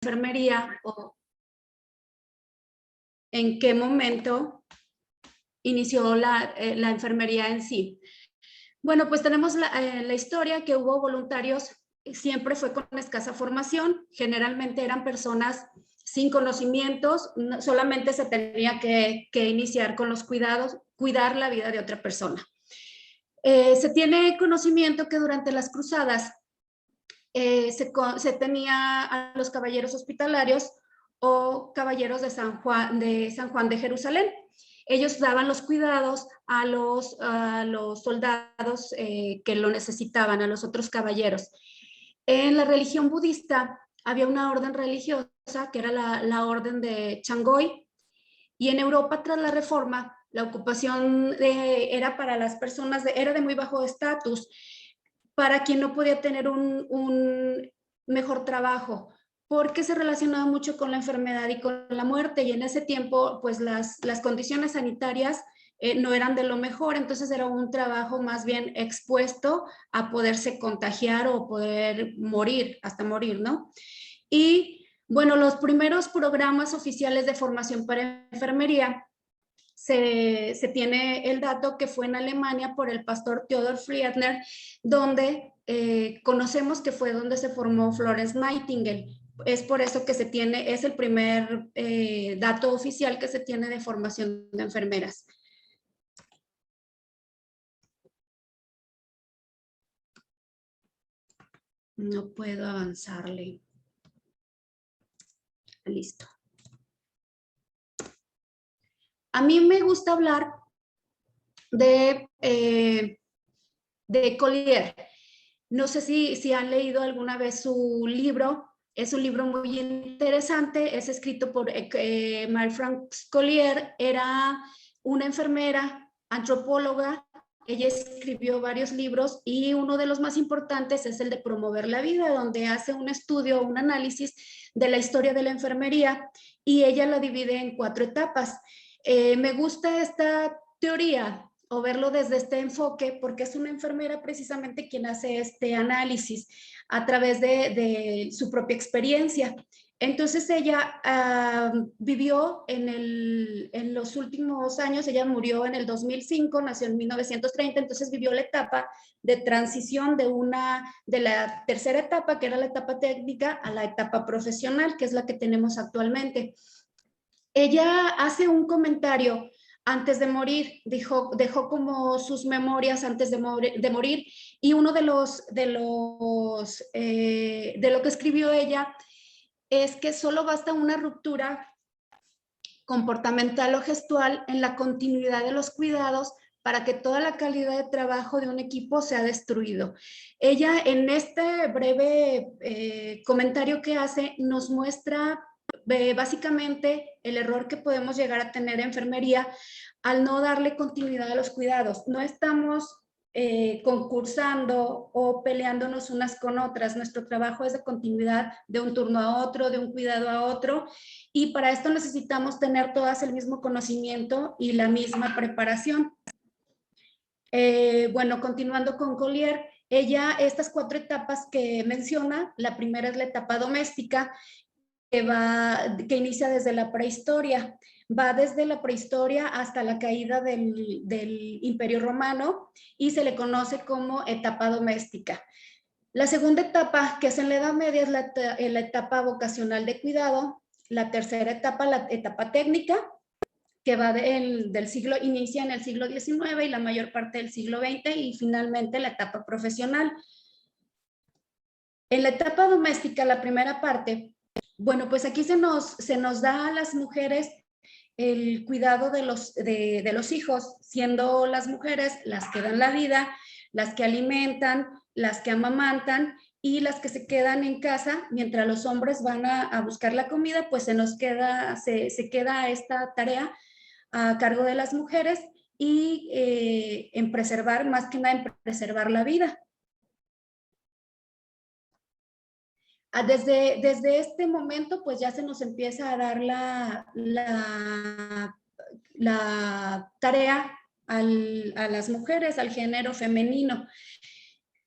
enfermería o en qué momento inició la enfermería en sí. Bueno, pues tenemos la historia que hubo voluntarios, siempre fue con escasa formación, generalmente eran personas sin conocimientos, solamente se tenía que iniciar con los cuidados, cuidar la vida de otra persona. Se tiene conocimiento que durante las cruzadas se tenía a los caballeros hospitalarios o caballeros de San Juan de Jerusalén. Ellos daban los cuidados a los soldados que lo necesitaban, a los otros caballeros. En la religión budista había una orden religiosa que era la orden de Changoy, y en Europa tras la reforma la ocupación era para las personas, era de muy bajo estatus, para quien no podía tener un mejor trabajo, porque se relacionaba mucho con la enfermedad y con la muerte, y en ese tiempo pues las condiciones sanitarias no eran de lo mejor, entonces era un trabajo más bien expuesto a poderse contagiar o poder morir, hasta morir, ¿no? Y bueno, los primeros programas oficiales de formación para enfermería se tiene el dato que fue en Alemania por el pastor Theodor Friedner, donde conocemos que fue donde se formó Florence Nightingale. Es por eso que se tiene, es el primer dato oficial que se tiene de formación de enfermeras. No puedo avanzarle. Listo. A mí me gusta hablar de Collier. No sé si han leído alguna vez su libro. Es un libro muy interesante. Es escrito por Marie-France Collier. Era una enfermera, antropóloga. Ella escribió varios libros y uno de los más importantes es el de Promover la Vida, donde hace un estudio, un análisis de la historia de la enfermería, y ella la divide en 4 etapas. Me gusta esta teoría o verlo desde este enfoque, porque es una enfermera precisamente quien hace este análisis a través de su propia experiencia. Entonces ella vivió en los últimos años, ella murió en el 2005, nació en 1930, entonces vivió la etapa de transición de la tercera etapa, que era la etapa técnica, a la etapa profesional, que es la que tenemos actualmente. Ella hace un comentario antes de morir, dejó como sus memorias antes de morir, y uno de lo que escribió ella es que solo basta una ruptura comportamental o gestual en la continuidad de los cuidados para que toda la calidad de trabajo de un equipo sea destruido. Ella en este breve comentario que hace nos muestra básicamente el error que podemos llegar a tener en enfermería al no darle continuidad a los cuidados. No estamos concursando o peleándonos unas con otras. Nuestro trabajo es de continuidad de un turno a otro, de un cuidado a otro, y para esto necesitamos tener todas el mismo conocimiento y la misma preparación. Bueno, continuando con Collier, estas 4 etapas que menciona, la primera es la etapa doméstica, que inicia desde la prehistoria. Va desde la prehistoria hasta la caída del Imperio Romano y se le conoce como etapa doméstica. La segunda etapa, que es en la Edad Media, es la etapa vocacional de cuidado. La tercera etapa, la etapa técnica, que va del siglo, inicia en el siglo XIX y la mayor parte del siglo XX, y finalmente la etapa profesional. En la etapa doméstica, la primera parte, bueno, pues aquí se nos da a las mujeres el cuidado de los hijos, siendo las mujeres las que dan la vida, las que alimentan, las que amamantan y las que se quedan en casa mientras los hombres van a buscar la comida, pues se queda esta tarea a cargo de las mujeres y en preservar, más que nada en preservar la vida. Desde este momento, pues ya se nos empieza a dar la tarea a las mujeres, al género femenino,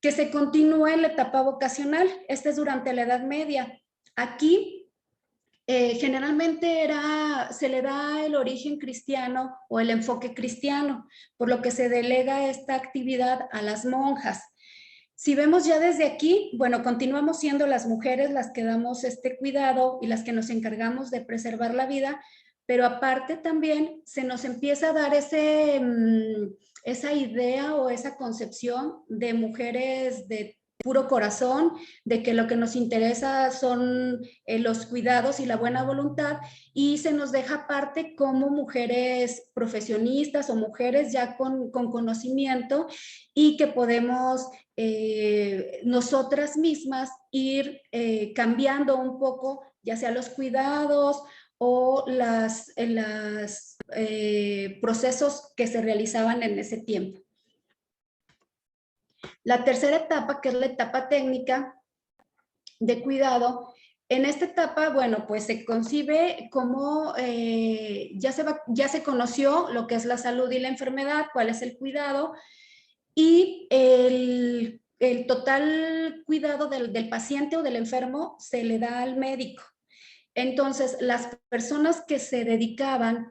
que se continúe en la etapa vocacional. Esta es durante la Edad Media. Aquí Generalmente se le da el origen cristiano o el enfoque cristiano, por lo que se delega esta actividad a las monjas. Si vemos ya desde aquí, bueno, continuamos siendo las mujeres las que damos este cuidado y las que nos encargamos de preservar la vida, pero aparte también se nos empieza a dar esa idea o esa concepción de mujeres de puro corazón, de que lo que nos interesa son los cuidados y la buena voluntad, y se nos deja aparte como mujeres profesionistas o mujeres ya con conocimiento y que podemos nosotras mismas ir cambiando un poco, ya sea los cuidados o los procesos que se realizaban en ese tiempo. La tercera etapa, que es la etapa técnica de cuidado, en esta etapa, bueno, pues se concibe como ya se conoció lo que es la salud y la enfermedad, cuál es el cuidado, y el total cuidado del paciente o del enfermo se le da al médico. Entonces, las personas que se dedicaban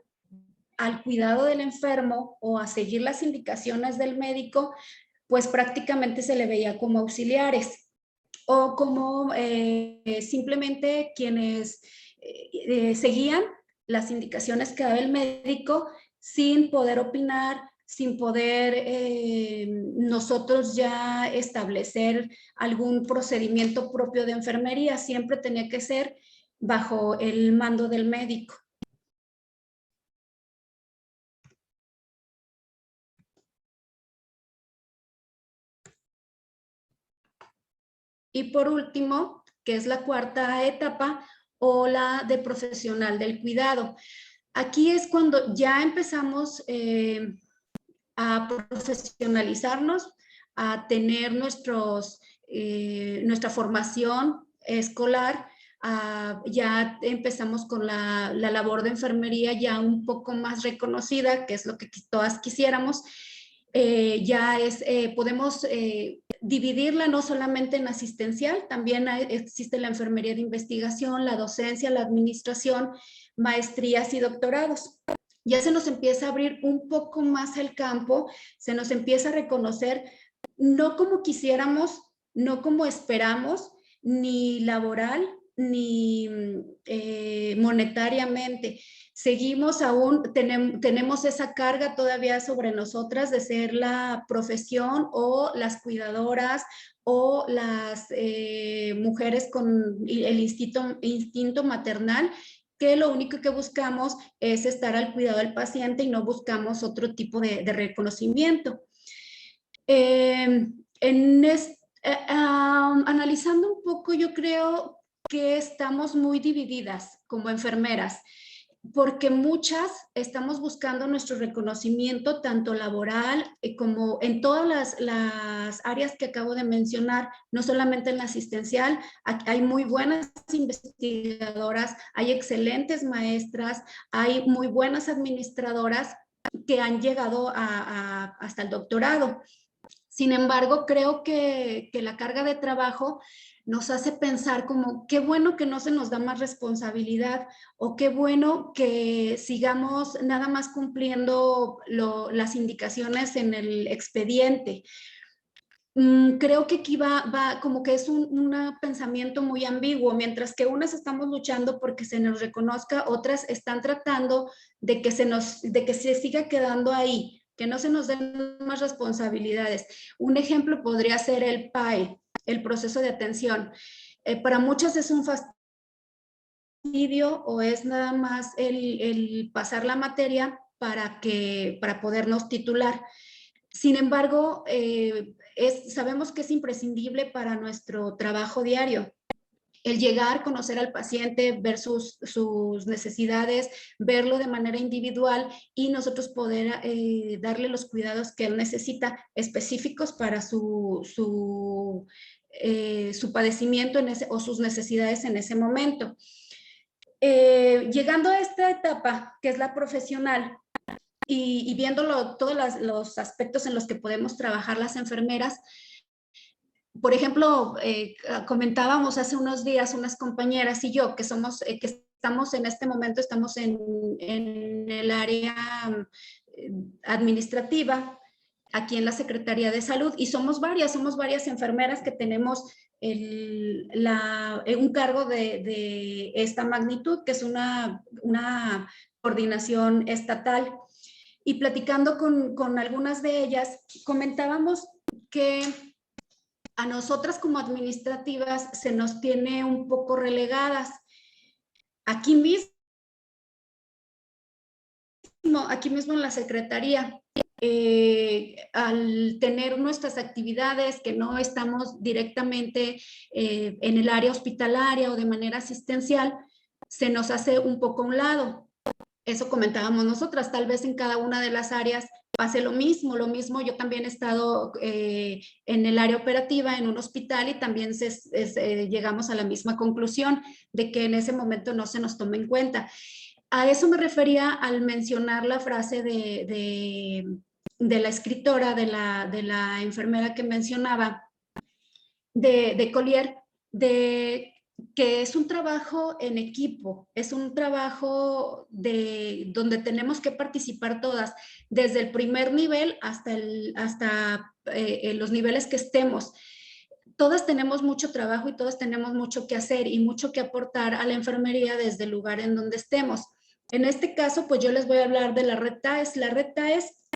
al cuidado del enfermo o a seguir las indicaciones del médico, pues prácticamente se le veía como auxiliares o como simplemente quienes seguían las indicaciones que daba el médico sin poder opinar, sin poder nosotros ya establecer algún procedimiento propio de enfermería. Siempre tenía que ser bajo el mando del médico. Y por último, que es la cuarta etapa, o la de profesional del cuidado. Aquí es cuando ya empezamos a profesionalizarnos, a tener nuestra formación escolar. Ya empezamos con la labor de enfermería ya un poco más reconocida, que es lo que todas quisiéramos. Podemos dividirla no solamente en asistencial, también existe la enfermería de investigación, la docencia, la administración, maestrías y doctorados. Ya se nos empieza a abrir un poco más el campo, se nos empieza a reconocer no como quisiéramos, no como esperamos, ni laboral, ni monetariamente. Seguimos aún, tenemos esa carga todavía sobre nosotras de ser la profesión o las cuidadoras o las mujeres con el instinto maternal, que lo único que buscamos es estar al cuidado del paciente y no buscamos otro tipo de reconocimiento. Analizando un poco, yo creo que estamos muy divididas como enfermeras, porque muchas estamos buscando nuestro reconocimiento tanto laboral como en todas las áreas que acabo de mencionar, no solamente en la asistencial. Hay muy buenas investigadoras, hay excelentes maestras, hay muy buenas administradoras que han llegado hasta el doctorado. Sin embargo, creo que la carga de trabajo nos hace pensar como qué bueno que no se nos da más responsabilidad o qué bueno que sigamos nada más cumpliendo las indicaciones en el expediente. Creo que aquí va como que es un pensamiento muy ambiguo, mientras que unas estamos luchando porque se nos reconozca, otras están tratando de que se siga quedando ahí, que no se nos den más responsabilidades. Un ejemplo podría ser el PAE, el proceso de atención. Para muchas es un fastidio o es nada más el pasar la materia para podernos titular. Sin embargo, sabemos que es imprescindible para nuestro trabajo diario. El llegar, conocer al paciente, ver sus necesidades, verlo de manera individual y nosotros poder darle los cuidados que él necesita específicos para su padecimiento o sus necesidades en ese momento. Llegando a esta etapa, que es la profesional, y viéndolo todos los aspectos en los que podemos trabajar las enfermeras. Por ejemplo, comentábamos hace unos días unas compañeras y yo que estamos en este momento, estamos en el área administrativa, aquí en la Secretaría de Salud, y somos varias enfermeras que tenemos un cargo de esta magnitud, que es una coordinación estatal. Y platicando con algunas de ellas, comentábamos que a nosotras como administrativas se nos tiene un poco relegadas. Aquí mismo en la Secretaría, al tener nuestras actividades que no estamos directamente en el área hospitalaria o de manera asistencial, se nos hace un poco a un lado. Eso comentábamos nosotras, tal vez en cada una de las áreas pase lo mismo. Yo también he estado en el área operativa, en un hospital, y también llegamos a la misma conclusión de que en ese momento no se nos toma en cuenta. A eso me refería al mencionar la frase de la escritora, de la enfermera que mencionaba, de Collier, de que es un trabajo en equipo, es un trabajo donde tenemos que participar todas, desde el primer nivel hasta los niveles que estemos. Todas tenemos mucho trabajo y todas tenemos mucho que hacer y mucho que aportar a la enfermería desde el lugar en donde estemos. En este caso, pues yo les voy a hablar de la Red TAES. La Red TAES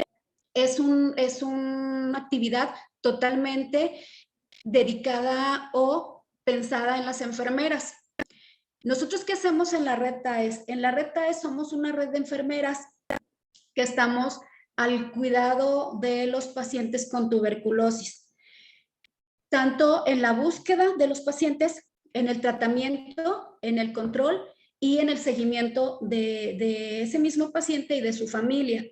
es una actividad totalmente dedicada o pensada en las enfermeras. ¿Nosotros qué hacemos en la Red TAES? En la Red TAES somos una red de enfermeras que estamos al cuidado de los pacientes con tuberculosis, tanto en la búsqueda de los pacientes, en el tratamiento, en el control y en el seguimiento de ese mismo paciente y de su familia.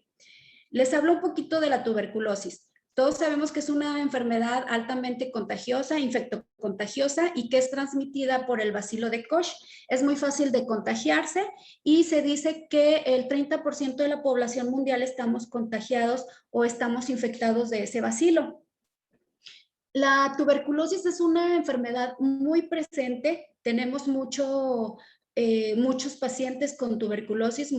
Les hablo un poquito de la tuberculosis. Todos sabemos que es una enfermedad altamente contagiosa, infectocontagiosa, y que es transmitida por el bacilo de Koch. Es muy fácil de contagiarse y se dice que el 30% de la población mundial estamos contagiados o estamos infectados de ese bacilo. La tuberculosis es una enfermedad muy presente. Tenemos muchos pacientes con tuberculosis,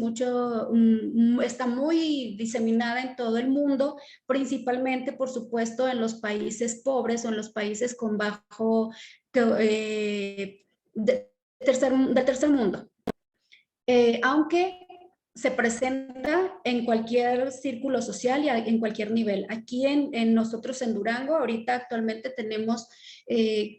está muy diseminada en todo el mundo, principalmente, por supuesto, en los países pobres o en los países con bajo de tercer mundo. Aunque se presenta en cualquier círculo social y en cualquier nivel. Aquí nosotros en Durango, ahorita actualmente tenemos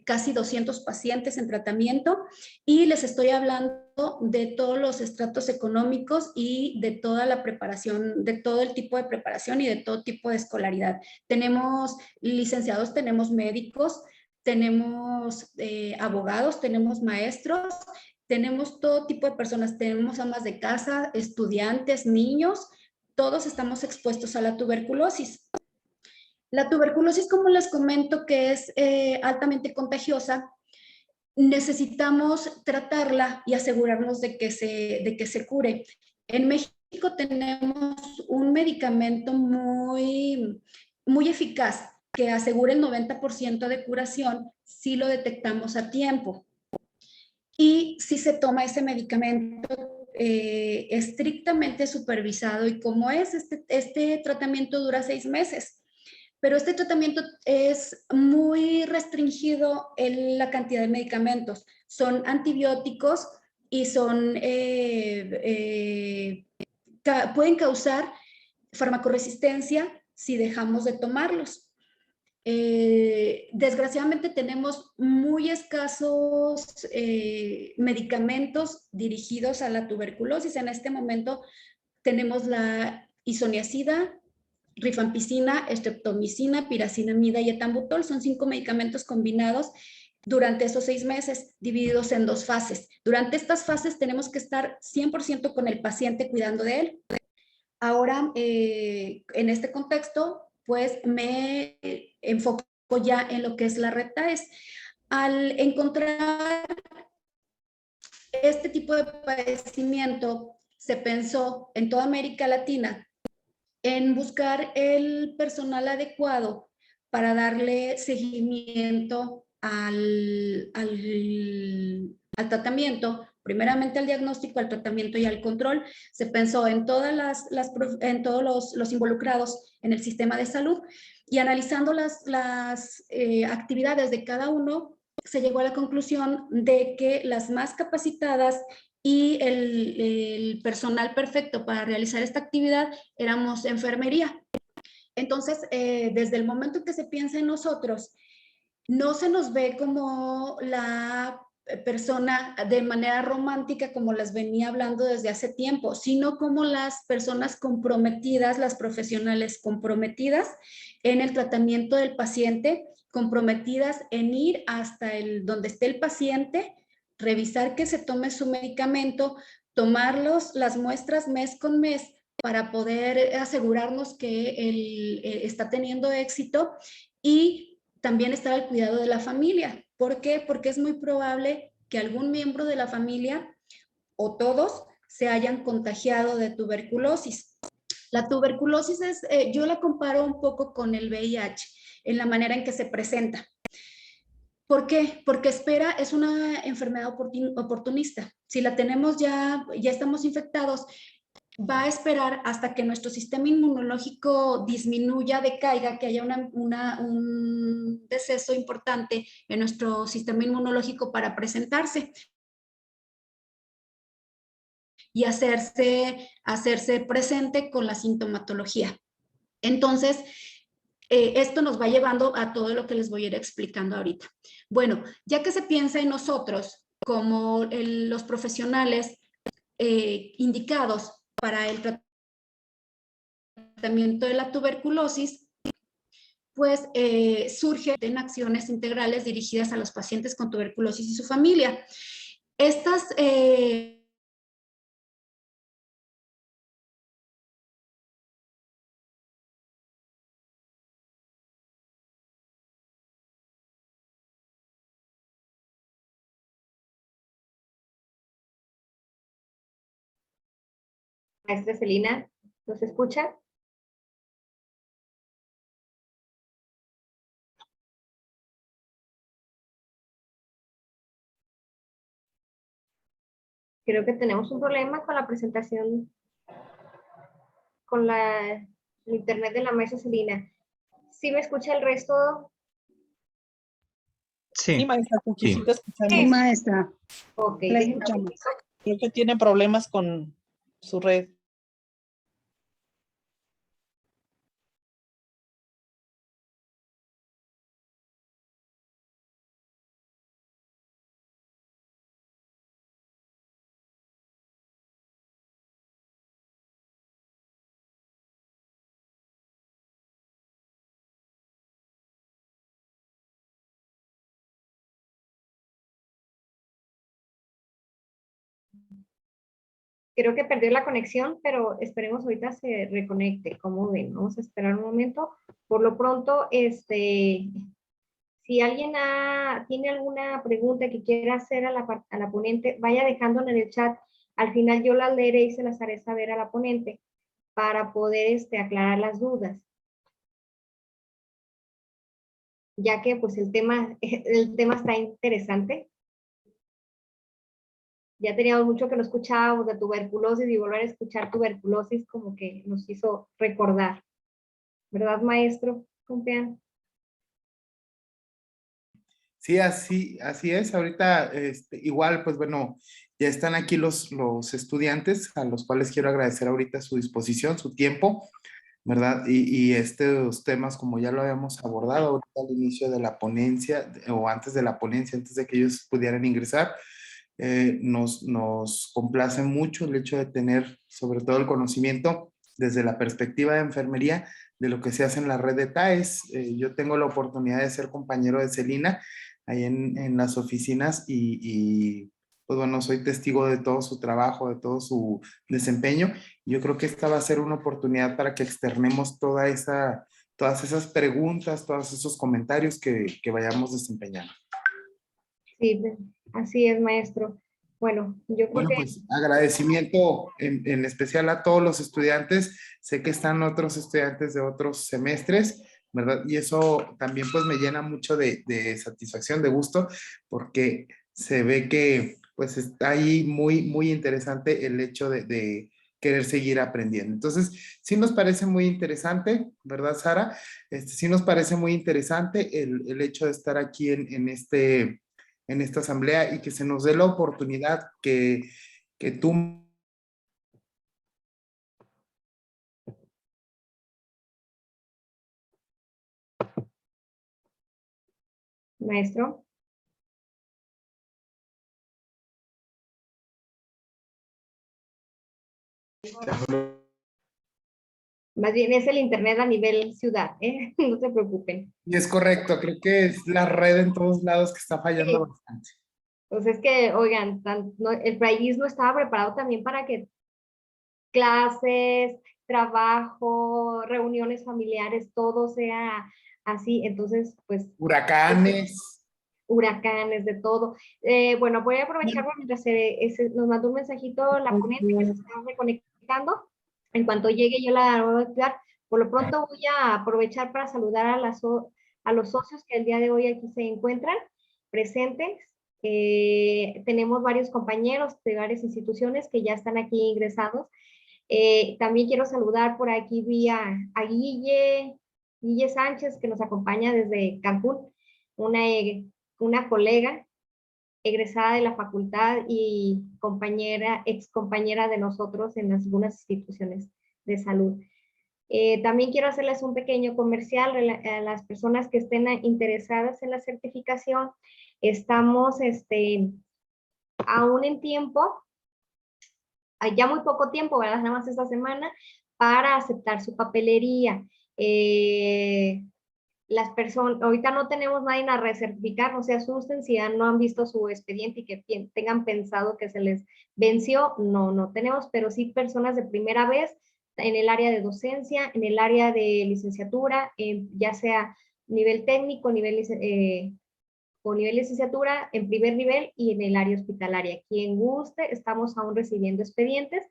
casi 200 pacientes en tratamiento, y les estoy hablando de todos los estratos económicos y de toda la preparación, de todo el tipo de preparación y de todo tipo de escolaridad. Tenemos licenciados, tenemos médicos, tenemos abogados, tenemos maestros, tenemos todo tipo de personas, tenemos amas de casa, estudiantes, niños, todos estamos expuestos a la tuberculosis. La tuberculosis, como les comento, que es altamente contagiosa, necesitamos tratarla y asegurarnos de que se cure. En México tenemos un medicamento muy eficaz que asegura el 90% de curación si lo detectamos a tiempo. Y si se toma ese medicamento estrictamente supervisado, y como este tratamiento dura 6 meses, pero este tratamiento es muy restringido en la cantidad de medicamentos. Son antibióticos y pueden causar farmacoresistencia si dejamos de tomarlos. Desgraciadamente tenemos muy escasos medicamentos dirigidos a la tuberculosis. En este momento tenemos la isoniazida, rifampicina, estreptomicina, piracinamida y etambutol. Son 5 medicamentos combinados durante esos 6 meses, divididos en 2 fases. Durante estas fases tenemos que estar 100% con el paciente cuidando de él. Ahora, en este contexto, pues me enfoco ya en lo que es la Red TAES. Al encontrar este tipo de padecimiento, se pensó en toda América Latina en buscar el personal adecuado para darle seguimiento al tratamiento primeramente al diagnóstico, al tratamiento y al control. Se pensó en, en todos los involucrados en el sistema de salud y analizando las actividades de cada uno, se llegó a la conclusión de que las más capacitadas y el personal perfecto para realizar esta actividad éramos enfermería. Entonces, desde el momento en que se piensa en nosotros, no se nos ve como la persona de manera romántica como las venía hablando desde hace tiempo, sino como las personas comprometidas, las profesionales comprometidas en el tratamiento del paciente, comprometidas en ir hasta donde esté el paciente, revisar que se tome su medicamento, tomarlos las muestras mes con mes para poder asegurarnos que él está teniendo éxito y también estar al cuidado de la familia. ¿Por qué? Porque es muy probable que algún miembro de la familia o todos se hayan contagiado de tuberculosis. La tuberculosis yo la comparo un poco con el VIH en la manera en que se presenta. ¿Por qué? Porque es una enfermedad oportunista. Si la tenemos ya estamos infectados, va a esperar hasta que nuestro sistema inmunológico disminuya, decaiga, que haya un deceso importante en nuestro sistema inmunológico para presentarse y hacerse presente con la sintomatología. Entonces, esto nos va llevando a todo lo que les voy a ir explicando ahorita. Bueno, ya que se piensa en nosotros como los profesionales indicados para el tratamiento de la tuberculosis, pues surgen acciones integrales dirigidas a los pacientes con tuberculosis y su familia. Estas Maestra Celina, ¿nos escucha? Creo que tenemos un problema con la presentación, con el internet de la maestra Celina. ¿Sí me escucha el resto? Sí, maestra, sí te escuchamos. Sí, maestra. Ok, La escuchamos. Creo que tiene problemas con su red. Creo que perdió la conexión, pero esperemos ahorita se reconecte. ¿Cómo ven? Vamos a esperar un momento. Por lo pronto, si alguien tiene alguna pregunta que quiera hacer a la ponente, vaya dejándola en el chat. Al final yo las leeré y se las haré saber a la ponente para poder aclarar las dudas. Ya que pues el tema está interesante. Ya teníamos mucho que no escuchábamos de tuberculosis y volver a escuchar tuberculosis como que nos hizo recordar. ¿Verdad, maestro Compeán? Sí, así es. Ahorita, igual, pues bueno, ya están aquí los estudiantes a los cuales quiero agradecer ahorita su disposición, su tiempo, ¿verdad? Y estos temas, como ya lo habíamos abordado ahorita al inicio de la ponencia, o antes de la ponencia, antes de que ellos pudieran ingresar, nos complace mucho el hecho de tener sobre todo el conocimiento desde la perspectiva de enfermería de lo que se hace en la red de TAES. Yo tengo la oportunidad de ser compañero de Celina ahí en las oficinas pues bueno, soy testigo de todo su trabajo, de todo su desempeño. Yo creo que esta va a ser una oportunidad para que externemos todas esas preguntas, todos esos comentarios que vayamos desempeñando. Sí, así es, maestro. Bueno, yo creo que... Pues agradecimiento en especial a todos los estudiantes. Sé que están otros estudiantes de otros semestres, ¿verdad? Y eso también pues me llena mucho de satisfacción, de gusto, porque se ve que pues está ahí muy interesante el hecho de querer seguir aprendiendo. Entonces, sí nos parece muy interesante, ¿verdad, Sara? Sí nos parece muy interesante el hecho de estar aquí en esta asamblea y que se nos dé la oportunidad que tú... Maestro. Más bien es el internet a nivel ciudad, ¿eh? No se preocupen. Y es correcto, creo que es la red en todos lados que está fallando Sí. bastante. Pues es que, oigan, el país no estaba preparado también para que clases, trabajo, reuniones familiares, todo sea así. Entonces, pues, Huracanes. huracanes, de todo. Bueno, voy a aprovechar mientras nos mandó un mensajito la ponente que se está reconectando. En cuanto llegue, yo la voy a activar. Por lo pronto voy a aprovechar para saludar a los socios que el día de hoy aquí se encuentran presentes. Tenemos varios compañeros de varias instituciones que ya están aquí ingresados. También quiero saludar por aquí vía a Guille Sánchez, que nos acompaña desde Cancún, una colega egresada de la facultad y ex compañera de nosotros en algunas instituciones de salud. También quiero hacerles un pequeño comercial a las personas que estén interesadas en la certificación. Estamos aún en tiempo, ya muy poco tiempo, ¿verdad? Nada más esta semana, para aceptar su papelería. Las personas, ahorita no tenemos nadie a recertificar, no se asusten si ya no han visto su expediente y que tengan pensado que se les venció, no tenemos, pero sí personas de primera vez en el área de docencia, en el área de licenciatura, ya sea nivel técnico, o nivel licenciatura, en primer nivel y en el área hospitalaria. Quien guste, estamos aún recibiendo expedientes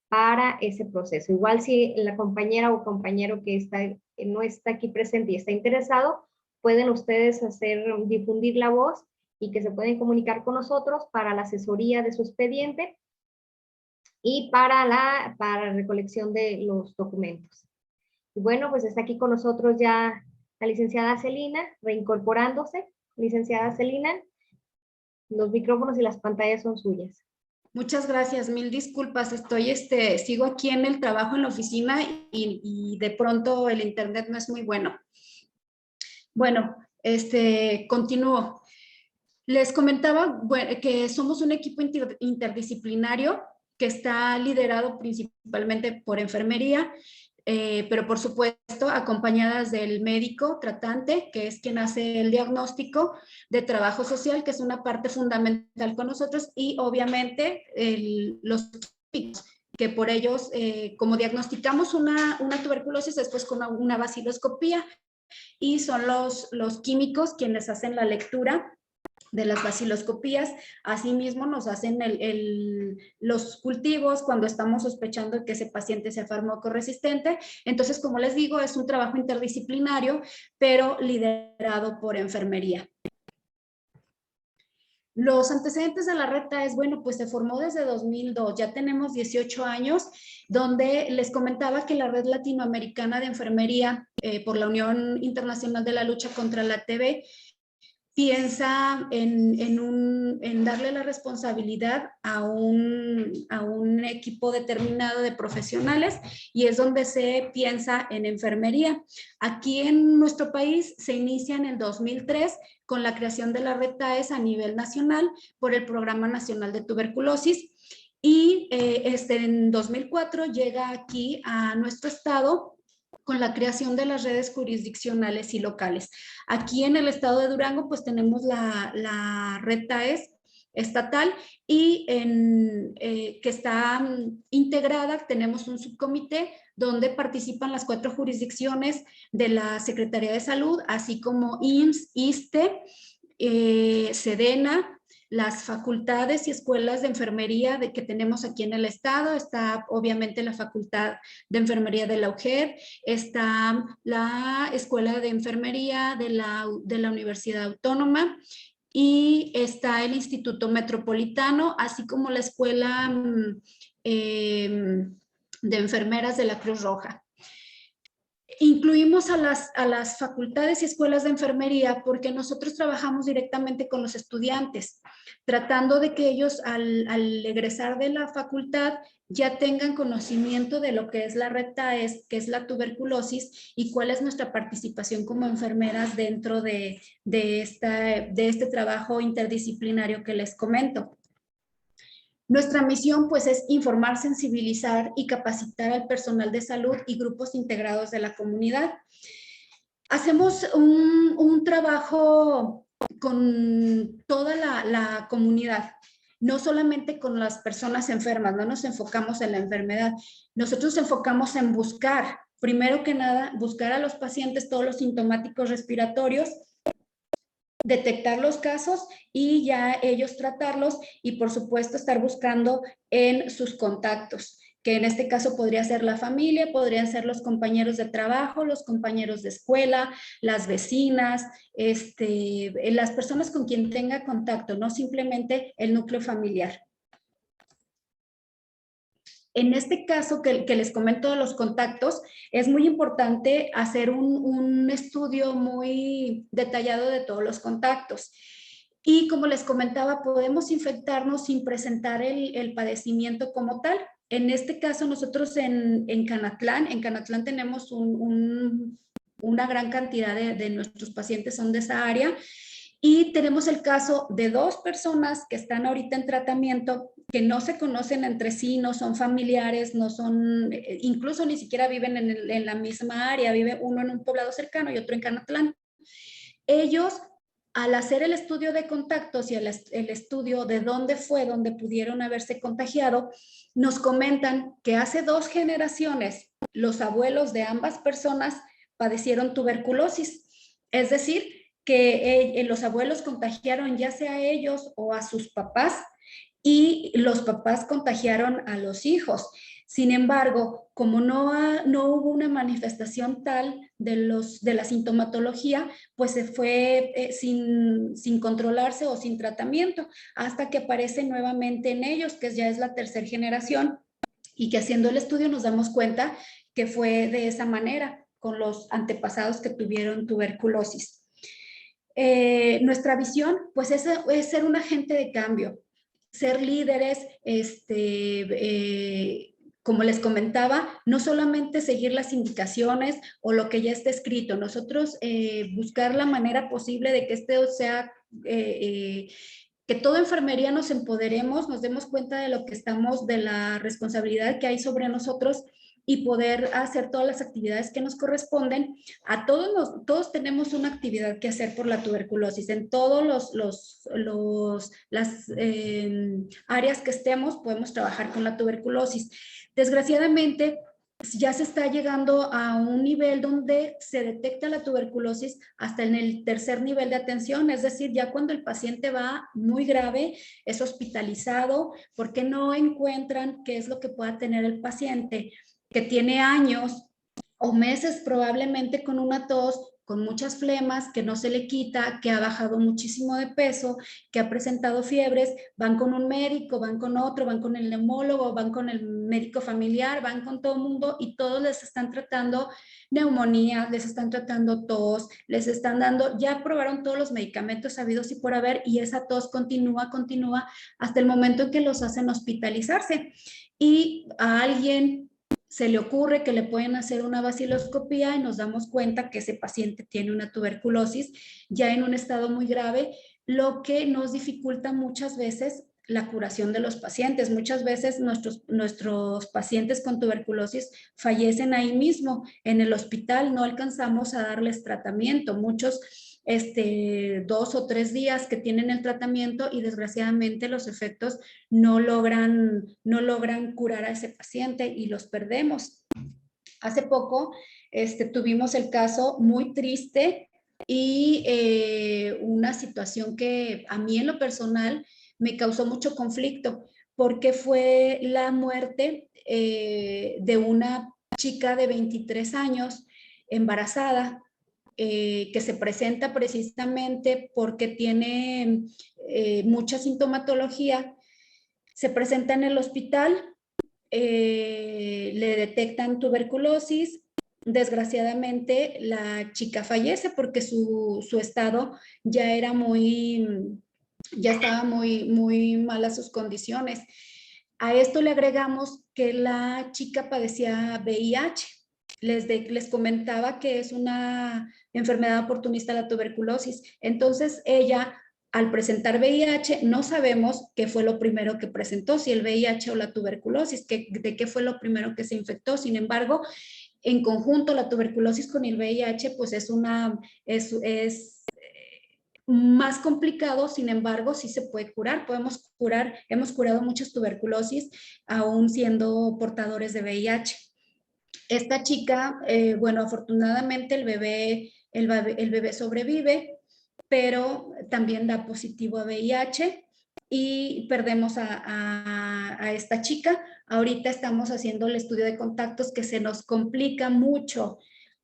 para ese proceso. Igual si la compañera o compañero que no está aquí presente y está interesado, pueden ustedes difundir la voz y que se pueden comunicar con nosotros para la asesoría de su expediente y para la recolección de los documentos. Y bueno, pues está aquí con nosotros ya la licenciada Celina, reincorporándose. Licenciada Celina, los micrófonos y las pantallas son suyas. Muchas gracias, mil disculpas. Sigo aquí en el trabajo en la oficina y de pronto el internet no es muy bueno. Bueno, continúo. Les comentaba que somos un equipo interdisciplinario que está liderado principalmente por enfermería, pero por supuesto acompañadas del médico tratante, que es quien hace el diagnóstico, de trabajo social, que es una parte fundamental con nosotros, y obviamente los químicos, que por ellos, como diagnosticamos una tuberculosis, después con una baciloscopía, y son los químicos quienes hacen la lectura de las baciloscopías. Asimismo nos hacen los cultivos cuando estamos sospechando que ese paciente sea farmacoresistente. Entonces, como les digo, es un trabajo interdisciplinario, pero liderado por enfermería. Los antecedentes de la red TAES, bueno, pues se formó desde 2002, ya tenemos 18 años, donde les comentaba que la Red Latinoamericana de Enfermería por la Unión Internacional de la Lucha contra la TB piensa en darle la responsabilidad a un equipo determinado de profesionales, y es donde se piensa en enfermería. Aquí en nuestro país se inicia en el 2003 con la creación de la red TAES a nivel nacional por el Programa Nacional de Tuberculosis, y en 2004 llega aquí a nuestro estado con la creación de las redes jurisdiccionales y locales. Aquí en el estado de Durango, pues tenemos la red TAES estatal, y que está integrada, tenemos un subcomité donde participan las 4 jurisdicciones de la Secretaría de Salud, así como IMSS, ISSSTE, SEDENA, las facultades y escuelas de enfermería que tenemos aquí en el estado. Está obviamente la Facultad de Enfermería de la UGER, está la Escuela de Enfermería de la Universidad Autónoma, y está el Instituto Metropolitano, así como la Escuela de Enfermeras de la Cruz Roja. Incluimos a las facultades y escuelas de enfermería porque nosotros trabajamos directamente con los estudiantes, tratando de que ellos al egresar de la facultad ya tengan conocimiento de lo que es la red TAES, que es la tuberculosis, y cuál es nuestra participación como enfermeras dentro de este trabajo interdisciplinario que les comento. Nuestra misión pues es informar, sensibilizar y capacitar al personal de salud y grupos integrados de la comunidad. Hacemos un trabajo con toda la comunidad, no solamente con las personas enfermas, no nos enfocamos en la enfermedad, nosotros nos enfocamos en buscar, primero que nada, buscar a los pacientes todos los sintomáticos respiratorios, detectar los casos y ya ellos tratarlos y por supuesto estar buscando en sus contactos, que en este caso podría ser la familia, podrían ser los compañeros de trabajo, los compañeros de escuela, las vecinas, las personas con quien tenga contacto, no simplemente el núcleo familiar. En este caso que les comento de los contactos, es muy importante hacer un estudio muy detallado de todos los contactos. Y como les comentaba, podemos infectarnos sin presentar el padecimiento como tal. En este caso, nosotros en Canatlán tenemos una gran cantidad de nuestros pacientes son de esa área. Y tenemos el caso de 2 personas que están ahorita en tratamiento, que no se conocen entre sí, no son familiares, no son, incluso ni siquiera viven en la misma área, vive uno en un poblado cercano y otro en Canatlán. Ellos, al hacer el estudio de contactos y el estudio de dónde pudieron haberse contagiado, nos comentan que hace 2 generaciones los abuelos de ambas personas padecieron tuberculosis. Es decir, que los abuelos contagiaron ya sea a ellos o a sus papás y los papás contagiaron a los hijos. Sin embargo, como no hubo una manifestación tal de la sintomatología, pues se fue sin controlarse o sin tratamiento, hasta que aparece nuevamente en ellos, que ya es la 3ª generación, y que haciendo el estudio nos damos cuenta que fue de esa manera, con los antepasados que tuvieron tuberculosis. Nuestra visión, pues, es ser un agente de cambio, ser líderes, como les comentaba, no solamente seguir las indicaciones o lo que ya está escrito, nosotros buscar la manera posible de que sea, que toda enfermería nos empoderemos, nos demos cuenta de lo que de la responsabilidad que hay sobre nosotros y poder hacer todas las actividades que nos corresponden. Todos tenemos una actividad que hacer por la tuberculosis. En todos las áreas que estemos podemos trabajar con la tuberculosis. Desgraciadamente, ya se está llegando a un nivel donde se detecta la tuberculosis hasta en el 3er nivel de atención, es decir, ya cuando el paciente va muy grave, es hospitalizado, porque no encuentran qué es lo que pueda tener el paciente, que tiene años o meses probablemente con una tos, con muchas flemas, que no se le quita, que ha bajado muchísimo de peso, que ha presentado fiebres, van con un médico, van con otro, van con el neumólogo, van con el médico familiar, van con todo el mundo y todos les están tratando neumonía, les están tratando tos, les están dando, ya probaron todos los medicamentos sabidos y por haber, y esa tos continúa hasta el momento en que los hacen hospitalizarse. Y a alguien se le ocurre que le pueden hacer una vaciloscopía y nos damos cuenta que ese paciente tiene una tuberculosis ya en un estado muy grave, lo que nos dificulta muchas veces la curación de los pacientes. Muchas veces nuestros pacientes con tuberculosis fallecen ahí mismo en el hospital, no alcanzamos a darles tratamiento. Muchos 2 o 3 días que tienen el tratamiento y desgraciadamente los efectos no logran curar a ese paciente y los perdemos. Hace poco tuvimos el caso muy triste y una situación que a mí en lo personal me causó mucho conflicto, porque fue la muerte de una chica de 23 años embarazada, que se presenta precisamente porque tiene mucha sintomatología, se presenta en el hospital, le detectan tuberculosis. Desgraciadamente, la chica fallece porque su estado ya era ya estaba muy malas sus condiciones. A esto le agregamos que la chica padecía VIH. Les comentaba que es una enfermedad oportunista la tuberculosis. Entonces ella, al presentar VIH, no sabemos qué fue lo primero que presentó, si el VIH o la tuberculosis, de qué fue lo primero que se infectó. Sin embargo, en conjunto, la tuberculosis con el VIH, pues es más complicado. Sin embargo, sí se puede curar. Hemos curado muchas tuberculosis, aún siendo portadores de VIH. Esta chica, bueno, afortunadamente el bebé sobrevive, pero también da positivo a VIH y perdemos a esta chica. Ahorita estamos haciendo el estudio de contactos, que se nos complica mucho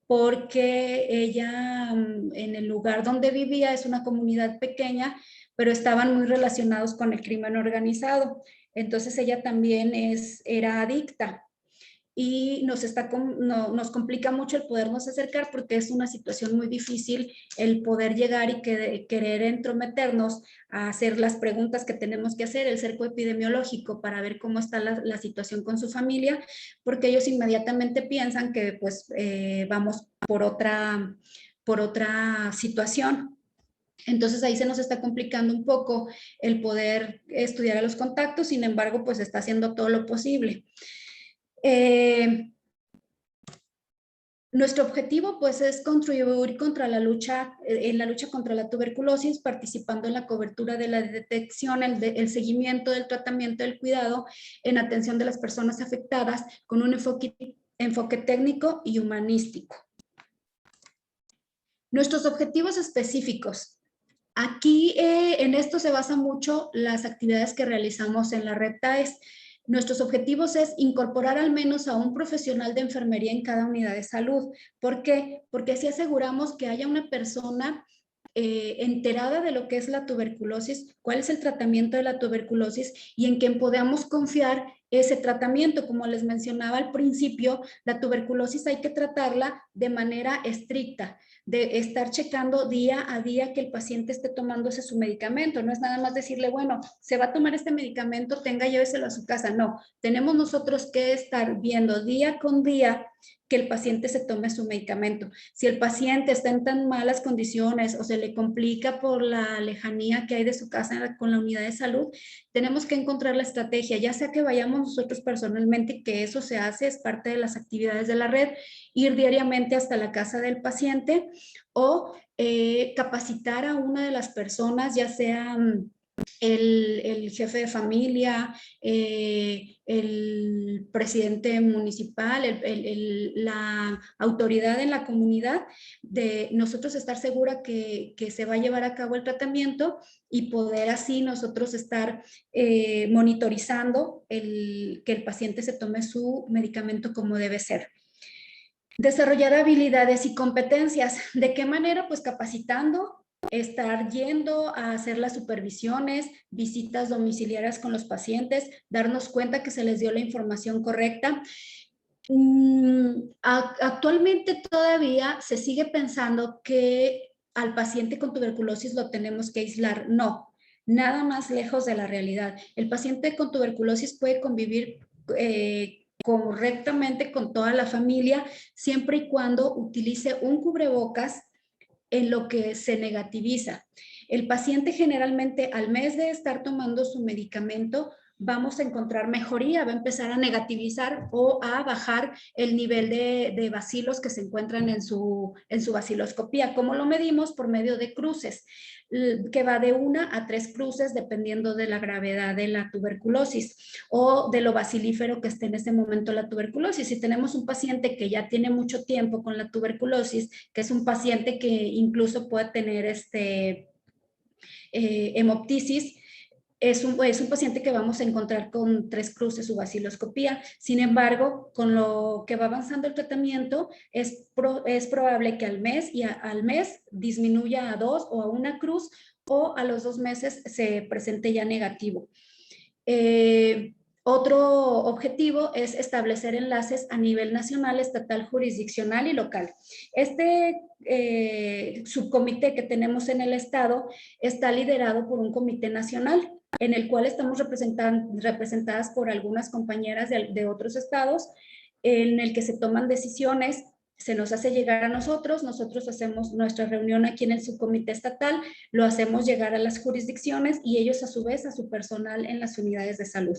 porque ella, en el lugar donde vivía, es una comunidad pequeña, pero estaban muy relacionados con el crimen organizado. Entonces ella también era adicta y nos complica mucho el podernos acercar, porque es una situación muy difícil el poder llegar y querer entrometernos a hacer las preguntas que tenemos que hacer, el cerco epidemiológico, para ver cómo está la situación con su familia, porque ellos inmediatamente piensan que pues vamos por otra situación. Entonces ahí se nos está complicando un poco el poder estudiar a los contactos. Sin embargo, pues está haciendo todo lo posible. Nuestro objetivo pues es contribuir en la lucha contra la tuberculosis, participando en la cobertura de la detección, el seguimiento del tratamiento, del cuidado en atención de las personas afectadas, con un enfoque técnico y humanístico. Nuestros objetivos específicos. Aquí en esto se basan mucho las actividades que realizamos en la red TAES. Nuestros objetivos es incorporar al menos a un profesional de enfermería en cada unidad de salud. ¿Por qué? Porque así aseguramos que haya una persona enterada de lo que es la tuberculosis, cuál es el tratamiento de la tuberculosis y en quien podamos confiar ese tratamiento. Como les mencionaba al principio, la tuberculosis hay que tratarla de manera estricta, de estar checando día a día que el paciente esté tomándose su medicamento. No es nada más decirle, bueno, se va a tomar este medicamento, lléveselo a su casa. No, tenemos nosotros que estar viendo día con día que el paciente se tome su medicamento. Si el paciente está en tan malas condiciones o se le complica por la lejanía que hay de su casa con la unidad de salud, tenemos que encontrar la estrategia, ya sea que vayamos nosotros personalmente, que eso se hace, es parte de las actividades de la red, ir diariamente hasta la casa del paciente, o capacitar a una de las personas, ya sea el jefe de familia, el presidente municipal, la autoridad en la comunidad, de nosotros estar segura que se va a llevar a cabo el tratamiento y poder así nosotros estar monitorizando que el paciente se tome su medicamento como debe ser. Desarrollar habilidades y competencias. ¿De qué manera? Pues capacitando, estar yendo a hacer las supervisiones, visitas domiciliarias con los pacientes, darnos cuenta que se les dio la información correcta. Actualmente todavía se sigue pensando que al paciente con tuberculosis lo tenemos que aislar. No, nada más lejos de la realidad. El paciente con tuberculosis puede convivir correctamente con toda la familia, siempre y cuando utilice un cubrebocas en lo que se negativiza. El paciente generalmente, al mes de estar tomando su medicamento, vamos a encontrar mejoría, va a empezar a negativizar o a bajar el nivel de bacilos que se encuentran en su baciloscopía. ¿Cómo lo medimos? Por medio de cruces, que va de 1 a 3 cruces dependiendo de la gravedad de la tuberculosis o de lo bacilífero que esté en ese momento la tuberculosis. Si tenemos un paciente que ya tiene mucho tiempo con la tuberculosis, que es un paciente que incluso puede tener hemoptisis, es un paciente que vamos a encontrar con 3 cruces su baciloscopía. Sin embargo, con lo que va avanzando el tratamiento, es probable que al mes al mes disminuya a 2 o a 1 cruz, o a los 2 meses se presente ya negativo. Otro objetivo es establecer enlaces a nivel nacional, estatal, jurisdiccional y local. Este subcomité que tenemos en el estado está liderado por un comité nacional, en el cual estamos representadas por algunas compañeras de otros estados, en el que se toman decisiones, se nos hace llegar a nosotros hacemos nuestra reunión aquí en el subcomité estatal, lo hacemos llegar a las jurisdicciones y ellos a su vez a su personal en las unidades de salud.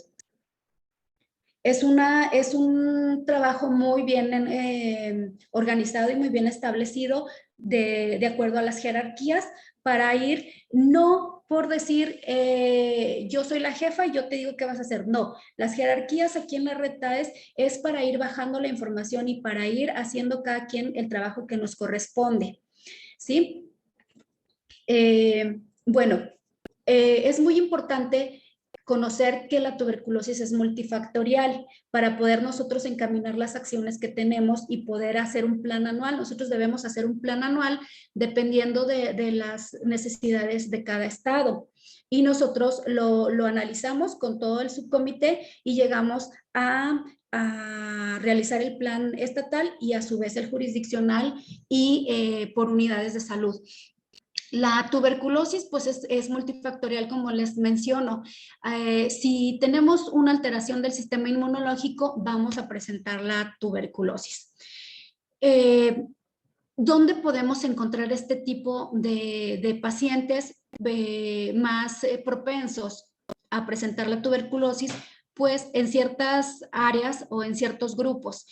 Es un trabajo muy bien organizado y muy bien establecido de acuerdo a las jerarquías, para ir, no por decir yo soy la jefa y yo te digo qué vas a hacer. No, las jerarquías aquí en la red TAES es para ir bajando la información y para ir haciendo cada quien el trabajo que nos corresponde, ¿sí? Bueno, es muy importante conocer que la tuberculosis es multifactorial para poder nosotros encaminar las acciones que tenemos y poder hacer un plan anual. Nosotros debemos hacer un plan anual dependiendo de las necesidades de cada estado. Y nosotros lo analizamos con todo el subcomité y llegamos a realizar el plan estatal y a su vez el jurisdiccional y por unidades de salud. La tuberculosis pues es multifactorial, como les menciono. Si tenemos una alteración del sistema inmunológico, vamos a presentar la tuberculosis. ¿Dónde podemos encontrar este tipo de pacientes más propensos a presentar la tuberculosis? Pues en ciertas áreas o en ciertos grupos.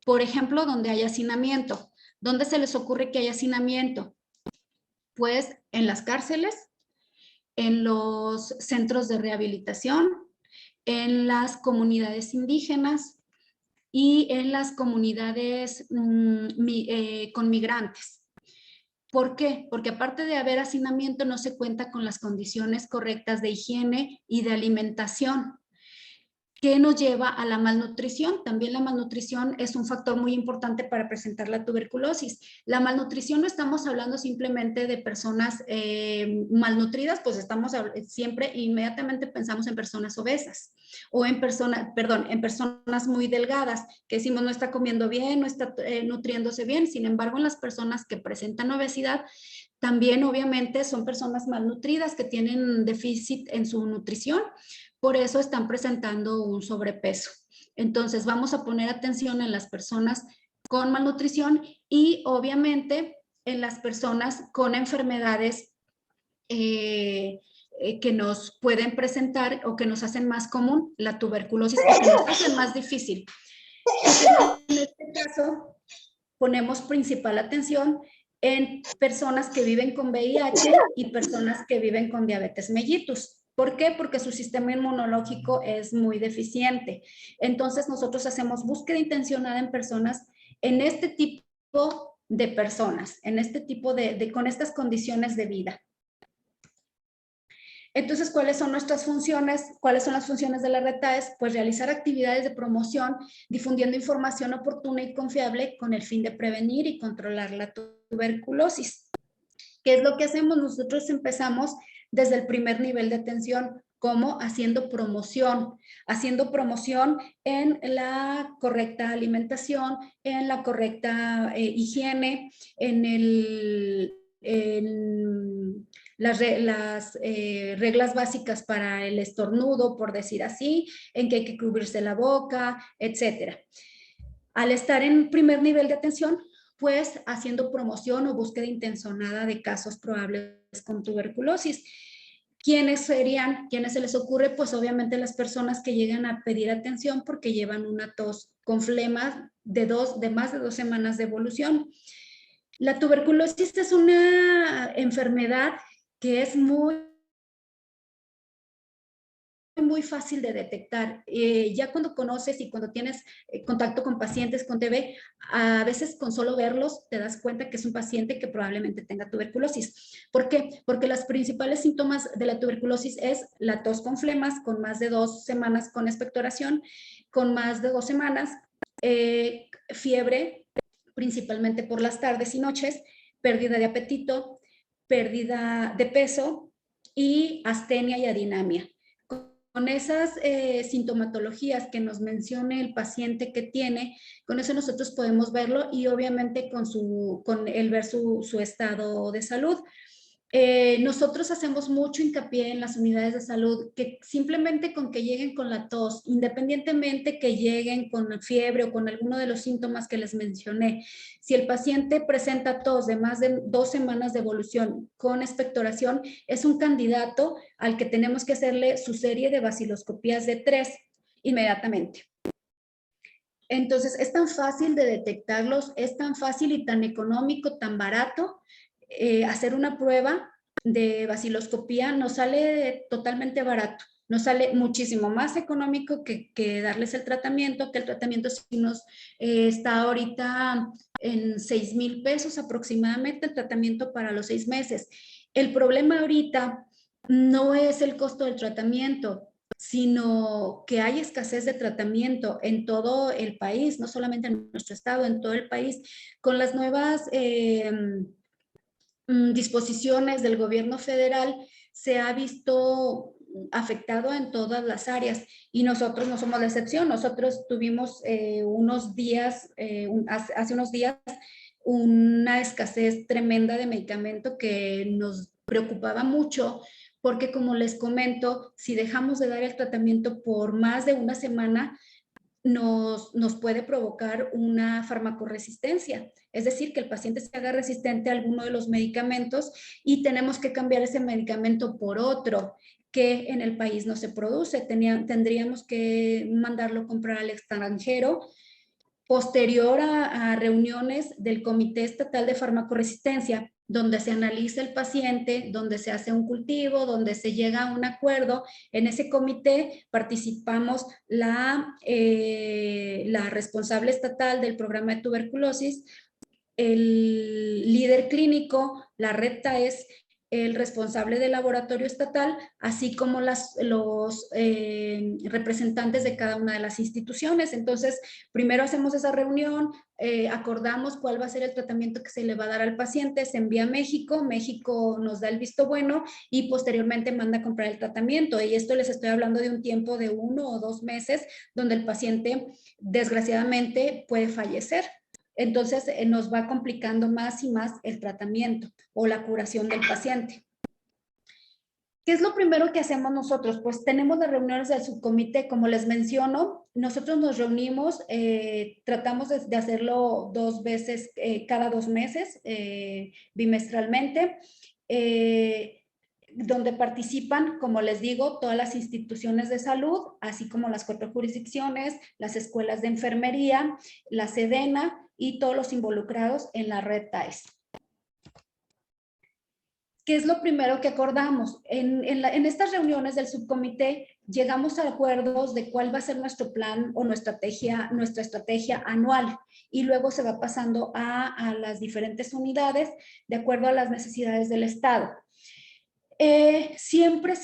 Por ejemplo, donde hay hacinamiento. ¿Dónde se les ocurre que hay hacinamiento? Pues en las cárceles, en los centros de rehabilitación, en las comunidades indígenas y en las comunidades con migrantes. ¿Por qué? Porque aparte de haber hacinamiento, no se cuenta con las condiciones correctas de higiene y de alimentación, que nos lleva a la malnutrición. También la malnutrición es un factor muy importante para presentar la tuberculosis. La malnutrición no estamos hablando simplemente de personas malnutridas, pues siempre inmediatamente pensamos en personas obesas o en personas muy delgadas, que decimos no está comiendo bien, no está nutriéndose bien. Sin embargo, en las personas que presentan obesidad, también obviamente son personas malnutridas que tienen déficit en su nutrición. Por eso están presentando un sobrepeso. Entonces vamos a poner atención en las personas con malnutrición y obviamente en las personas con enfermedades que nos pueden presentar o que nos hacen más común la tuberculosis o que nos hacen más difícil. Entonces, en este caso ponemos principal atención en personas que viven con VIH y personas que viven con diabetes mellitus. ¿Por qué? Porque su sistema inmunológico es muy deficiente. Entonces nosotros hacemos búsqueda intencionada en personas, en este tipo de personas, en este tipo con estas condiciones de vida. Entonces, ¿cuáles son nuestras funciones? ¿Cuáles son las funciones de la red TAES? Pues realizar actividades de promoción, difundiendo información oportuna y confiable con el fin de prevenir y controlar la tuberculosis. ¿Qué es lo que hacemos? Nosotros empezamos desde el primer nivel de atención, como haciendo promoción en la correcta alimentación, en la correcta higiene, en las reglas básicas para el estornudo, por decir así, en que hay que cubrirse la boca, etcétera. Al estar en primer nivel de atención, pues haciendo promoción o búsqueda intencionada de casos probables con tuberculosis. ¿Quiénes serían? ¿Quiénes se les ocurre? Pues obviamente las personas que llegan a pedir atención porque llevan una tos con flemas de más de 2 semanas de evolución. La tuberculosis es una enfermedad que es muy muy fácil de detectar. Ya cuando conoces y cuando tienes contacto con pacientes con TB, a veces con solo verlos te das cuenta que es un paciente que probablemente tenga tuberculosis. ¿Por qué? Porque los principales síntomas de la tuberculosis es la tos con flemas, con más de 2 semanas con expectoración, con más de 2 semanas, fiebre, principalmente por las tardes y noches, pérdida de apetito, pérdida de peso y astenia y adinamia. Con esas sintomatologías que nos mencione el paciente que tiene, con eso nosotros podemos verlo y obviamente con el ver su estado de salud. Nosotros hacemos mucho hincapié en las unidades de salud, que simplemente con que lleguen con la tos, independientemente que lleguen con fiebre o con alguno de los síntomas que les mencioné, si el paciente presenta tos de más de 2 semanas de evolución con expectoración, es un candidato al que tenemos que hacerle su serie de baciloscopías de 3 inmediatamente. Entonces, es tan fácil de detectarlos, es tan fácil y tan económico, tan barato. Hacer una prueba de baciloscopía nos sale totalmente barato, nos sale muchísimo más económico que darles el tratamiento, que el tratamiento sí nos está ahorita en 6,000 pesos aproximadamente, el tratamiento para los 6 meses. El problema ahorita no es el costo del tratamiento, sino que hay escasez de tratamiento en todo el país, no solamente en nuestro estado, en todo el país, con las nuevas disposiciones del gobierno federal se ha visto afectado en todas las áreas y nosotros no somos la excepción. Nosotros tuvimos unos días, hace unos días, una escasez tremenda de medicamento que nos preocupaba mucho porque, como les comento, si dejamos de dar el tratamiento por más de una semana, nos puede provocar una farmacoresistencia, es decir, que el paciente se haga resistente a alguno de los medicamentos y tenemos que cambiar ese medicamento por otro que en el país no se produce. Tendríamos que mandarlo a comprar al extranjero. Posterior a reuniones del Comité Estatal de Farmacoresistencia, donde se analiza el paciente, donde se hace un cultivo, donde se llega a un acuerdo. En ese comité participamos la responsable estatal del programa de tuberculosis, el líder clínico, la red TAES, el responsable del laboratorio estatal, así como los representantes de cada una de las instituciones. Entonces, primero hacemos esa reunión, acordamos cuál va a ser el tratamiento que se le va a dar al paciente, se envía a México, México nos da el visto bueno y posteriormente manda a comprar el tratamiento. Y esto les estoy hablando de un tiempo de 1 o 2 meses, donde el paciente desgraciadamente puede fallecer. Entonces nos va complicando más y más el tratamiento o la curación del paciente. ¿Qué es lo primero que hacemos nosotros? Pues tenemos las reuniones del subcomité, como les menciono, nosotros nos reunimos, tratamos de hacerlo 2 veces, cada 2 meses, bimestralmente, donde participan, como les digo, todas las instituciones de salud, así como las 4 jurisdicciones, las escuelas de enfermería, la SEDENA y todos los involucrados en la red TAES. ¿Qué es lo primero que acordamos? En estas reuniones del subcomité llegamos a acuerdos de cuál va a ser nuestro plan o nuestra estrategia anual y luego se va pasando a las diferentes unidades de acuerdo a las necesidades del Estado. Siempre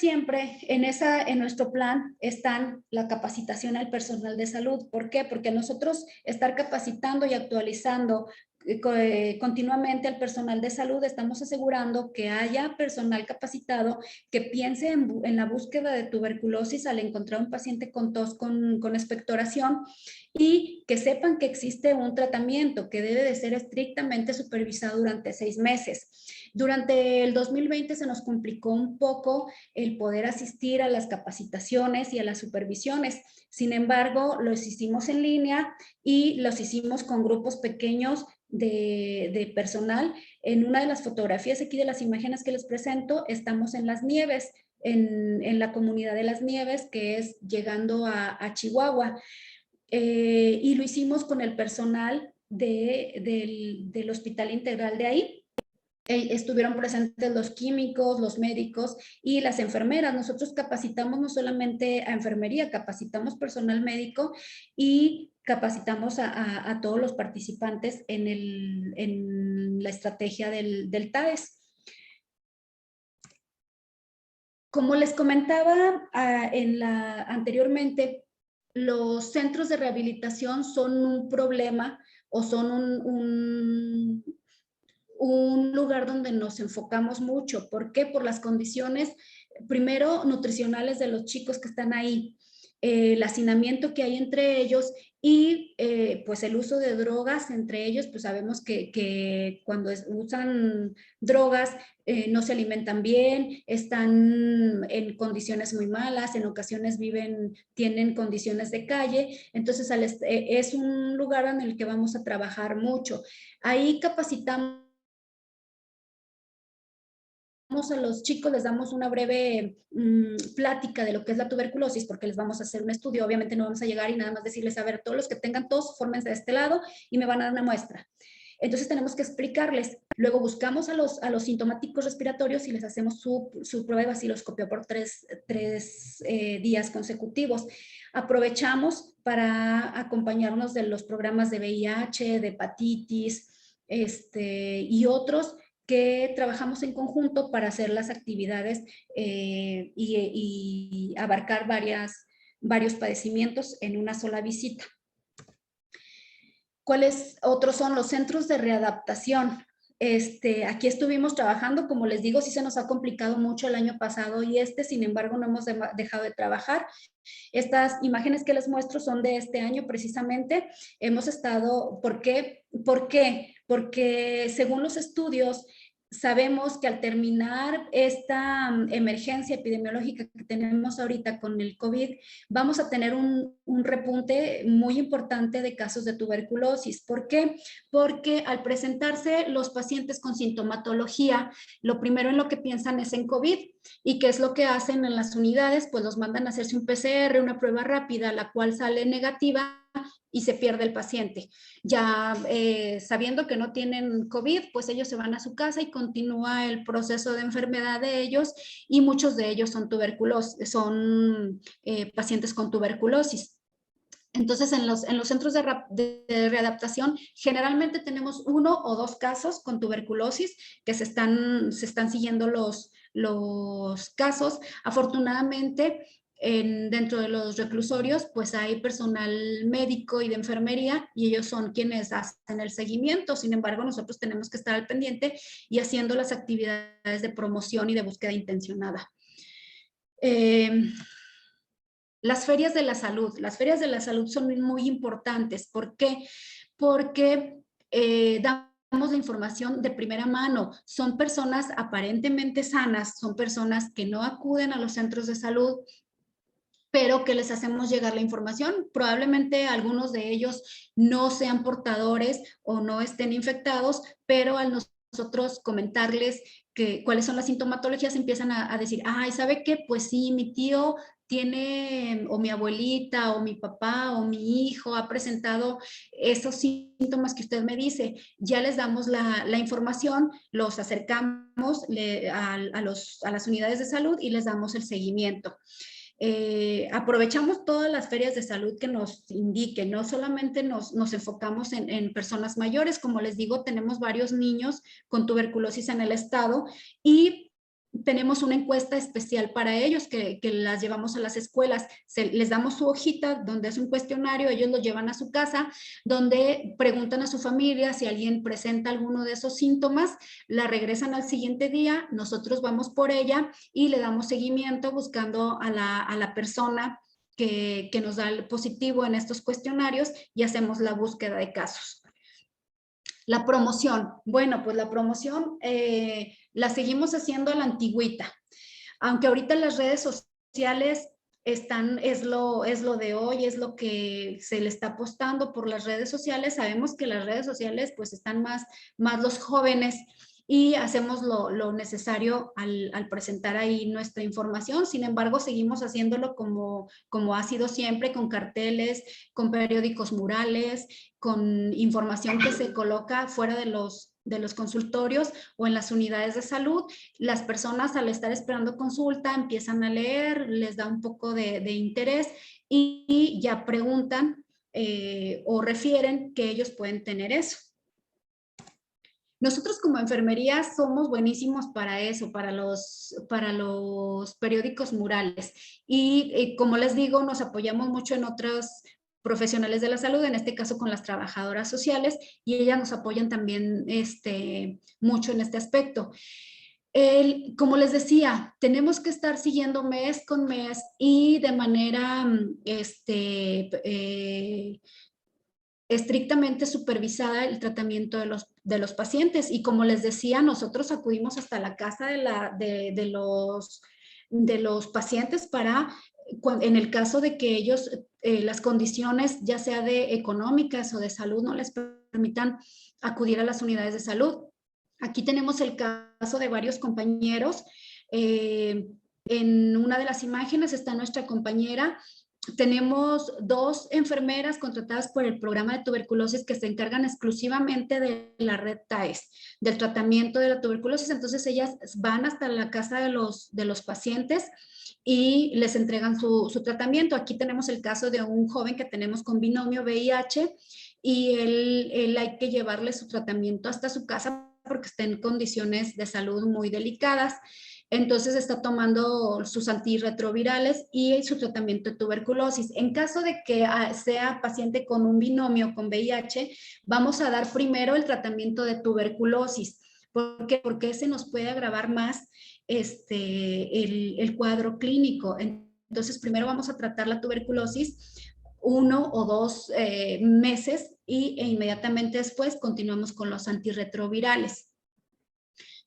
en nuestro plan están la capacitación al personal de salud. ¿Por qué? Porque nosotros estar capacitando y actualizando continuamente al personal de salud, estamos asegurando que haya personal capacitado que piense en la búsqueda de tuberculosis al encontrar un paciente con tos con expectoración y que sepan que existe un tratamiento que debe de ser estrictamente supervisado durante 6 meses. Durante el 2020 se nos complicó un poco el poder asistir a las capacitaciones y a las supervisiones. Sin embargo, los hicimos en línea y los hicimos con grupos pequeños de personal. En una de las fotografías aquí de las imágenes que les presento, estamos en Las Nieves, en la comunidad de Las Nieves, que es llegando a Chihuahua. Y lo hicimos con el personal del Hospital Integral de ahí. estuvieron presentes los químicos, los médicos y las enfermeras. Nosotros capacitamos no solamente a enfermería, capacitamos personal médico y capacitamos a todos los participantes en la estrategia del TAES. Como les comentaba anteriormente, los centros de rehabilitación son un problema o son un lugar donde nos enfocamos mucho. ¿Por qué? Por las condiciones, primero, nutricionales de los chicos que están ahí, el hacinamiento que hay entre ellos y pues el uso de drogas entre ellos, pues sabemos que cuando usan drogas no se alimentan bien, están en condiciones muy malas, en ocasiones tienen condiciones de calle, entonces es un lugar en el que vamos a trabajar mucho. Ahí capacitamos a los chicos, les damos una breve plática de lo que es la tuberculosis, porque les vamos a hacer un estudio. Obviamente no vamos a llegar y nada más decirles, a ver, todos los que tengan tos, fórmense de este lado y me van a dar una muestra. Entonces tenemos que explicarles. Luego buscamos a los sintomáticos respiratorios y les hacemos su prueba de baciloscopio por tres días consecutivos. Aprovechamos para acompañarnos de los programas de VIH, de hepatitis, y otros que trabajamos en conjunto para hacer las actividades y abarcar varios padecimientos en una sola visita. ¿Cuáles otros son los centros de readaptación? Aquí estuvimos trabajando, como les digo, sí se nos ha complicado mucho el año pasado y sin embargo, no hemos dejado de trabajar. Estas imágenes que les muestro son de este año precisamente. Hemos estado, ¿por qué? Porque según los estudios, sabemos que al terminar esta emergencia epidemiológica que tenemos ahorita con el COVID, vamos a tener un repunte muy importante de casos de tuberculosis. ¿Por qué? Porque al presentarse los pacientes con sintomatología, lo primero en lo que piensan es en COVID. ¿Y qué es lo que hacen en las unidades? Pues los mandan a hacerse un PCR, una prueba rápida, la cual sale negativa y se pierde el paciente. Ya sabiendo que no tienen COVID, pues ellos se van a su casa y continúa el proceso de enfermedad de ellos y muchos de ellos son pacientes con tuberculosis. Entonces, en los centros de readaptación, generalmente tenemos 1 o 2 casos con tuberculosis que se están siguiendo los casos. Afortunadamente, dentro de los reclusorios, pues hay personal médico y de enfermería y ellos son quienes hacen el seguimiento. Sin embargo, nosotros tenemos que estar al pendiente y haciendo las actividades de promoción y de búsqueda intencionada. Las ferias de la salud. Las ferias de la salud son muy importantes. ¿Por qué? Porque damos la información de primera mano. Son personas aparentemente sanas, son personas que no acuden a los centros de salud, pero que les hacemos llegar la información. Probablemente algunos de ellos no sean portadores o no estén infectados, pero al nosotros comentarles cuáles son las sintomatologías, empiezan a decir, ay, ¿sabe qué? Pues sí, mi tío tiene, o mi abuelita, o mi papá, o mi hijo ha presentado esos síntomas que usted me dice. Ya les damos la información, los acercamos a las unidades de salud y les damos el seguimiento. Aprovechamos todas las ferias de salud que nos indiquen, no solamente nos enfocamos en personas mayores, como les digo, tenemos varios niños con tuberculosis en el estado y tenemos una encuesta especial para ellos que las llevamos a las escuelas. Les damos su hojita donde es un cuestionario, ellos lo llevan a su casa, donde preguntan a su familia si alguien presenta alguno de esos síntomas, la regresan al siguiente día, nosotros vamos por ella y le damos seguimiento buscando a la persona que nos da el positivo en estos cuestionarios y hacemos la búsqueda de casos. La promoción. Bueno, pues la promoción la seguimos haciendo a la antigüita. Aunque ahorita las redes sociales es lo de hoy, es lo que se le está apostando por las redes sociales. Sabemos que las redes sociales pues están más los jóvenes y hacemos lo necesario al presentar ahí nuestra información. Sin embargo, seguimos haciéndolo como ha sido siempre, con carteles, con periódicos murales, con información que se coloca fuera de los los consultorios o en las unidades de salud. Las personas al estar esperando consulta empiezan a leer, les da un poco de interés y ya preguntan o refieren que ellos pueden tener eso. Nosotros como enfermería somos buenísimos para eso, para los periódicos murales. Y como les digo, nos apoyamos mucho en otros profesionales de la salud, en este caso con las trabajadoras sociales, y ellas nos apoyan también mucho en este aspecto. Como les decía, tenemos que estar siguiendo mes con mes y de manera estrictamente supervisada el tratamiento de los pacientes. Y como les decía, nosotros acudimos hasta la casa de los pacientes para, en el caso de que ellos, las condiciones ya sea de económicas o de salud no les permitan acudir a las unidades de salud. Aquí tenemos el caso de varios compañeros. En una de las imágenes está nuestra compañera. Tenemos 2 enfermeras contratadas por el programa de tuberculosis que se encargan exclusivamente de la red TAES, del tratamiento de la tuberculosis. Entonces ellas van hasta la casa de los pacientes y les entregan su tratamiento. Aquí tenemos el caso de un joven que tenemos con binomio VIH y él hay que llevarle su tratamiento hasta su casa porque está en condiciones de salud muy delicadas. Entonces está tomando sus antirretrovirales y su tratamiento de tuberculosis. En caso de que sea paciente con un binomio con VIH, vamos a dar primero el tratamiento de tuberculosis. ¿Por qué? Porque ese nos puede agravar más el cuadro clínico. Entonces primero vamos a tratar la tuberculosis 1 o 2 meses e inmediatamente después continuamos con los antirretrovirales.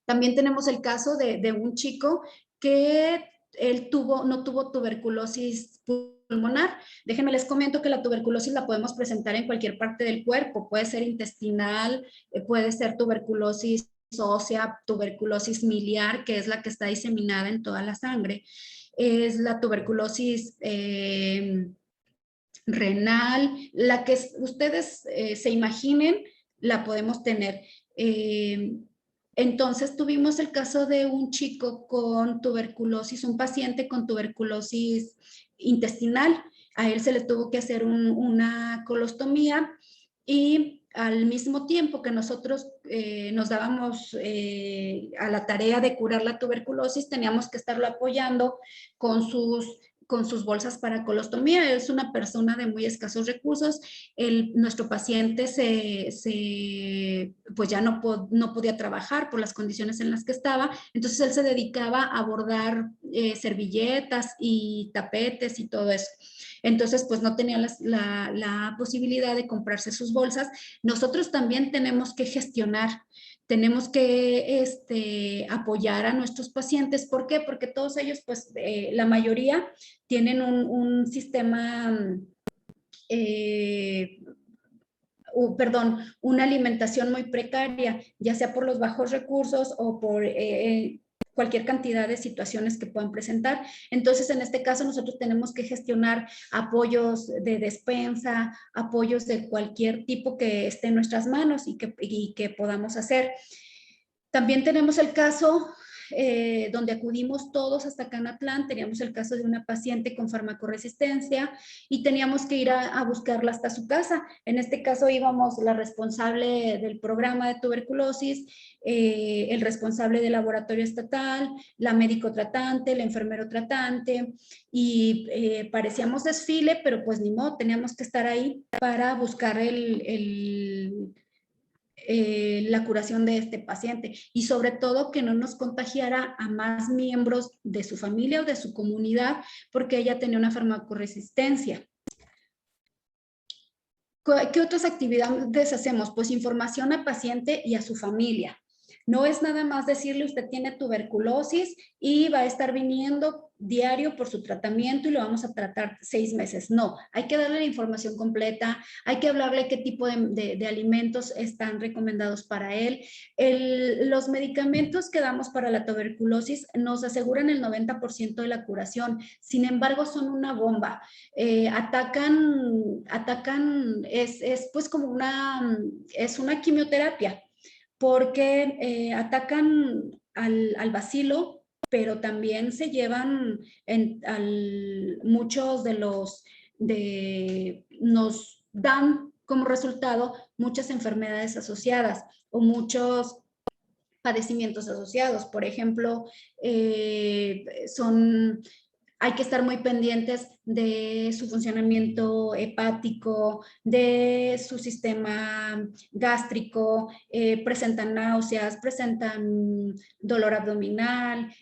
También tenemos el caso de un chico que él no tuvo tuberculosis pulmonar. Déjenme les comento que la tuberculosis la podemos presentar en cualquier parte del cuerpo. Puede ser intestinal, puede ser tuberculosis ósea, tuberculosis miliar, que es la que está diseminada en toda la sangre. Es la tuberculosis renal, la que ustedes se imaginen, la podemos tener. Entonces tuvimos el caso de un chico con tuberculosis, un paciente con tuberculosis intestinal. A él se le tuvo que hacer una colostomía y al mismo tiempo que nosotros nos dábamos a la tarea de curar la tuberculosis, teníamos que estarlo apoyando con sus bolsas para colostomía. Es una persona de muy escasos recursos. Nuestro paciente pues ya no podía trabajar por las condiciones en las que estaba. Entonces él se dedicaba a bordar servilletas y tapetes y todo eso. Entonces, pues no tenía la posibilidad de comprarse sus bolsas. Nosotros también tenemos que gestionar, tenemos que apoyar a nuestros pacientes. ¿Por qué? Porque todos ellos, pues la mayoría tienen un sistema, una alimentación muy precaria, ya sea por los bajos recursos o por cualquier cantidad de situaciones que puedan presentar. Entonces, en este caso, nosotros tenemos que gestionar apoyos de despensa, apoyos de cualquier tipo que esté en nuestras manos y que podamos hacer. También tenemos el caso donde acudimos todos hasta Canatlán. Teníamos el caso de una paciente con farmacoresistencia y teníamos que ir a buscarla hasta su casa. En este caso íbamos la responsable del programa de tuberculosis, el responsable del laboratorio estatal, la médico tratante, el enfermero tratante, y parecíamos desfile, pero pues ni modo, teníamos que estar ahí para buscar la curación de este paciente y sobre todo que no nos contagiara a más miembros de su familia o de su comunidad porque ella tenía una farmacoresistencia. ¿Qué otras actividades hacemos? Pues información al paciente y a su familia. No es nada más decirle usted tiene tuberculosis y va a estar viniendo diario por su tratamiento y lo vamos a tratar 6 meses. No, hay que darle la información completa, hay que hablarle qué tipo de alimentos están recomendados para él. Los medicamentos que damos para la tuberculosis nos aseguran el 90% de la curación, sin embargo son una bomba. Atacan, es pues como es una quimioterapia. porque atacan al bacilo, pero también se llevan muchos de los, nos dan como resultado muchas enfermedades asociadas o muchos padecimientos asociados. Por ejemplo, hay que estar muy pendientes de su funcionamiento hepático, de su sistema gástrico, presentan náuseas, presentan dolor abdominal,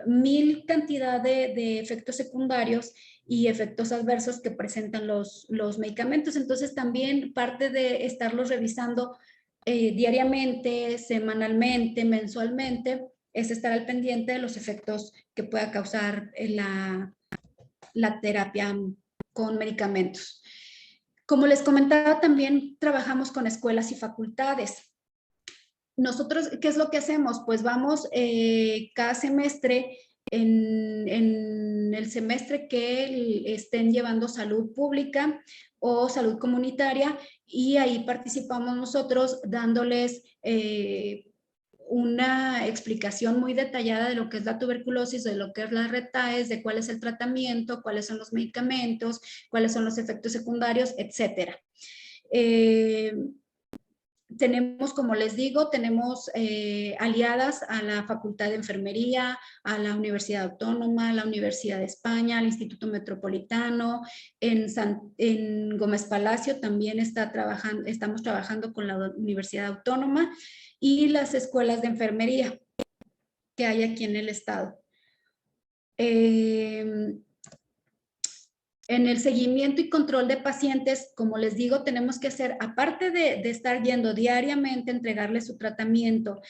mil cantidad de efectos secundarios y efectos adversos que presentan los medicamentos. Entonces también parte de estarlos revisando diariamente, semanalmente, mensualmente, es estar al pendiente de los efectos que pueda causar la terapia con medicamentos. Como les comentaba, también trabajamos con escuelas y facultades. Nosotros, ¿qué es lo que hacemos? Pues vamos cada semestre, en el semestre que estén llevando salud pública o salud comunitaria, y ahí participamos nosotros dándoles una explicación muy detallada de lo que es la tuberculosis, de lo que es la red TAES, de cuál es el tratamiento, cuáles son los medicamentos, cuáles son los efectos secundarios, etcétera. Tenemos, como les digo, tenemos aliadas a la Facultad de Enfermería, a la Universidad Autónoma, a la Universidad de España, al Instituto Metropolitano. En Gómez Palacio también estamos trabajando con la Universidad Autónoma y las escuelas de enfermería que hay aquí en el estado. En el seguimiento y control de pacientes, como les digo, tenemos que hacer, aparte de estar yendo diariamente, entregarles su tratamiento,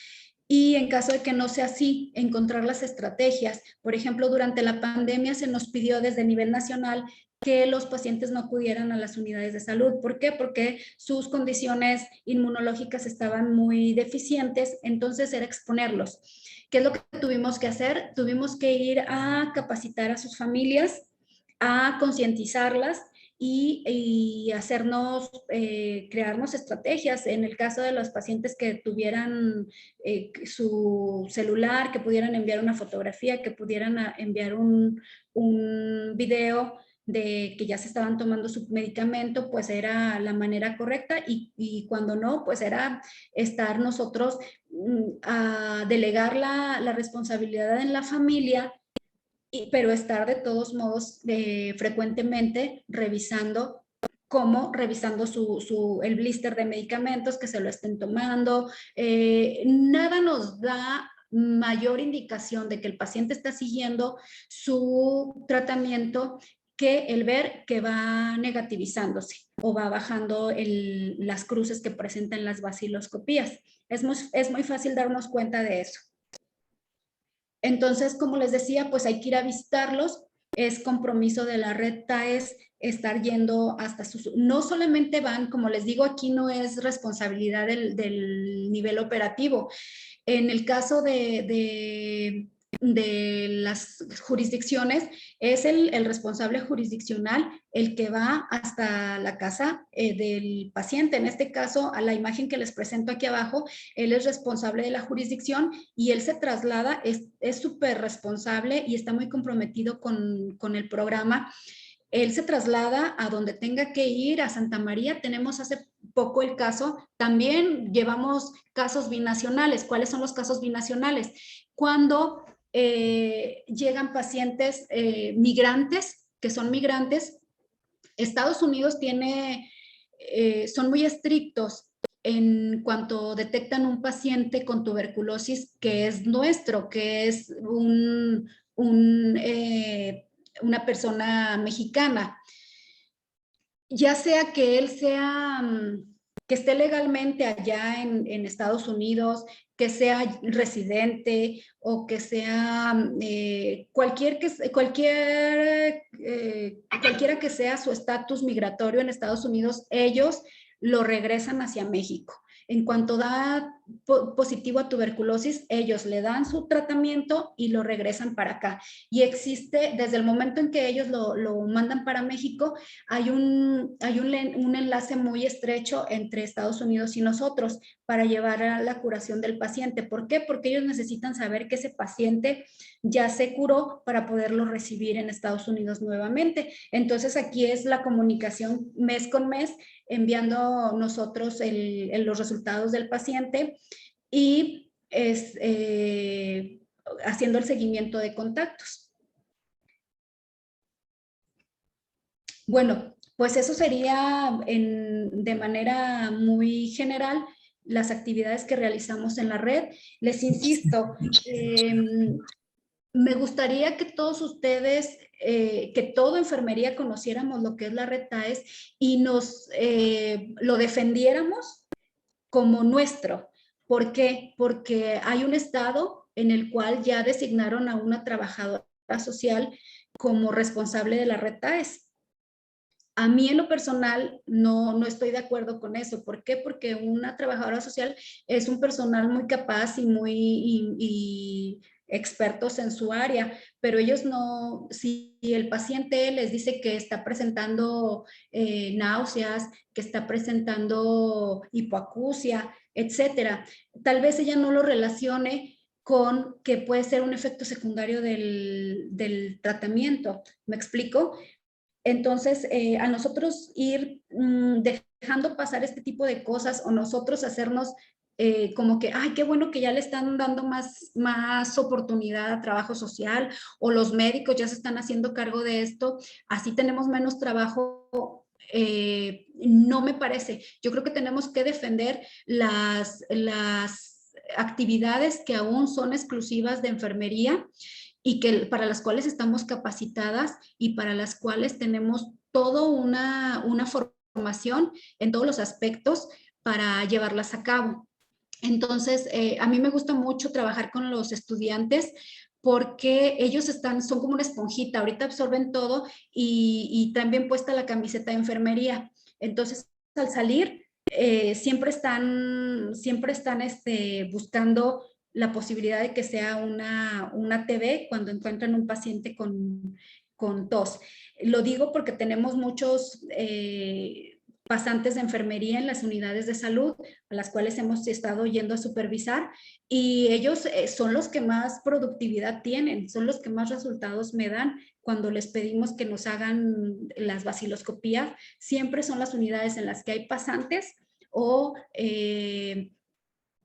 y en caso de que no sea así, encontrar las estrategias. Por ejemplo, durante la pandemia se nos pidió desde nivel nacional que los pacientes no acudieran a las unidades de salud. ¿Por qué? Porque sus condiciones inmunológicas estaban muy deficientes, entonces era exponerlos. ¿Qué es lo que tuvimos que hacer? Tuvimos que ir a capacitar a sus familias, a concientizarlas y hacernos, crearnos estrategias. En el caso de los pacientes que tuvieran su celular, que pudieran enviar una fotografía, que pudieran enviar un video de que ya se estaban tomando su medicamento, pues era la manera correcta, y cuando no, pues era estar nosotros a delegar la responsabilidad en la familia, pero estar de todos modos frecuentemente revisando el blister de medicamentos, que se lo estén tomando. Nada nos da mayor indicación de que el paciente está siguiendo su tratamiento que el ver que va negativizándose o va bajando las cruces que presentan las vaciloscopías. Es muy fácil darnos cuenta de eso. Entonces, como les decía, pues hay que ir a visitarlos. Es compromiso de la red TAES estar yendo hasta sus... No solamente van, como les digo, aquí no es responsabilidad del nivel operativo. En el caso de las jurisdicciones, es el responsable jurisdiccional el que va hasta la casa del paciente. En este caso, a la imagen que les presento aquí abajo, él es responsable de la jurisdicción y él se traslada, es súper responsable y está muy comprometido con el programa. Él se traslada a donde tenga que ir. A Santa María tenemos hace poco el caso, también llevamos casos binacionales. ¿Cuáles son los casos binacionales? Cuando llegan pacientes migrantes, que son migrantes. Estados Unidos son muy estrictos en cuanto detectan un paciente con tuberculosis que es nuestro, que es una persona mexicana. Ya sea que él que esté legalmente allá en Estados Unidos, que sea residente o que sea cualquiera que sea su estatus migratorio en Estados Unidos, ellos lo regresan hacia México. En cuanto da positivo a tuberculosis, ellos le dan su tratamiento y lo regresan para acá. Y existe, desde el momento en que ellos lo mandan para México, hay un enlace muy estrecho entre Estados Unidos y nosotros para llevar a la curación del paciente. ¿Por qué? Porque ellos necesitan saber que ese paciente ya se curó para poderlo recibir en Estados Unidos nuevamente. Entonces aquí es la comunicación mes con mes, enviando nosotros los resultados del paciente y haciendo el seguimiento de contactos. Bueno, pues eso sería de manera muy general las actividades que realizamos en la red. Les insisto, me gustaría que todos ustedes, que toda enfermería conociéramos lo que es la red TAES y lo defendiéramos como nuestro. ¿Por qué? Porque hay un estado en el cual ya designaron a una trabajadora social como responsable de la red TAES. A mí en lo personal no estoy de acuerdo con eso. ¿Por qué? Porque una trabajadora social es un personal muy capaz y muy expertos en su área, pero ellos no, si el paciente les dice que está presentando náuseas, que está presentando hipoacusia, etcétera, tal vez ella no lo relacione con que puede ser un efecto secundario del tratamiento. ¿Me explico? Entonces, a nosotros ir dejando pasar este tipo de cosas o nosotros hacernos como que, ay, qué bueno que ya le están dando más oportunidad a trabajo social o los médicos ya se están haciendo cargo de esto, así tenemos menos trabajo. No me parece. Yo creo que tenemos que defender las actividades que aún son exclusivas de enfermería y para las cuales estamos capacitadas y para las cuales tenemos toda una formación en todos los aspectos para llevarlas a cabo. Entonces, a mí me gusta mucho trabajar con los estudiantes porque ellos son como una esponjita, ahorita absorben todo y también puesta la camiseta de enfermería. Entonces, al salir, siempre están buscando la posibilidad de que sea una TB cuando encuentran un paciente con tos. Lo digo porque tenemos muchos pasantes de enfermería en las unidades de salud a las cuales hemos estado yendo a supervisar y ellos son los que más productividad tienen, son los que más resultados me dan cuando les pedimos que nos hagan las vaciloscopías. Siempre son las unidades en las que hay pasantes o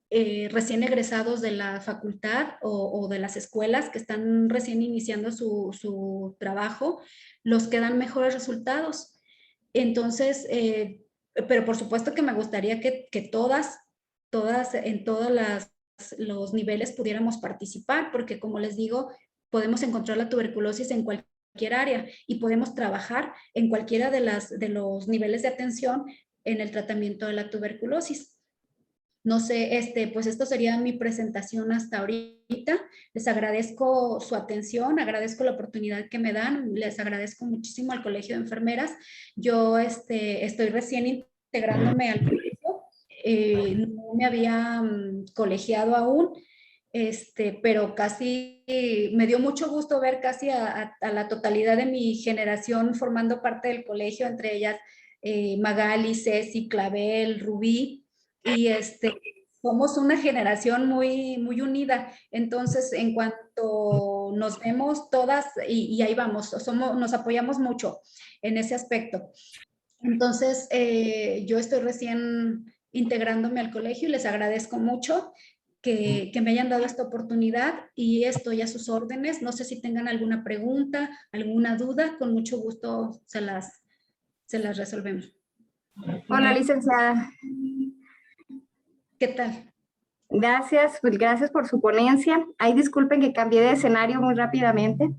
recién egresados de la facultad o de las escuelas que están recién iniciando su trabajo, los que dan mejores resultados. Entonces, pero por supuesto que me gustaría que todas en todos los niveles pudiéramos participar, porque como les digo, podemos encontrar la tuberculosis en cualquier área y podemos trabajar en cualquiera de los niveles de atención en el tratamiento de la tuberculosis. No sé, pues esto sería mi presentación hasta ahorita. Les agradezco su atención, agradezco la oportunidad que me dan, les agradezco muchísimo al Colegio de Enfermeras. Yo estoy recién integrándome al colegio, no me había colegiado aún, pero casi me dio mucho gusto ver casi a la totalidad de mi generación formando parte del colegio, entre ellas Magali, Ceci, Clavel, Rubí, y somos una generación muy, muy unida. Entonces, en cuanto nos vemos todas, y ahí vamos, nos apoyamos mucho en ese aspecto. Entonces, yo estoy recién integrándome al colegio y les agradezco mucho que me hayan dado esta oportunidad y estoy a sus órdenes. No sé si tengan alguna pregunta, alguna duda, con mucho gusto se las resolvemos. Hola, licenciada. ¿Qué tal? Gracias, pues gracias por su ponencia. Ay, disculpen que cambié de escenario muy rápidamente,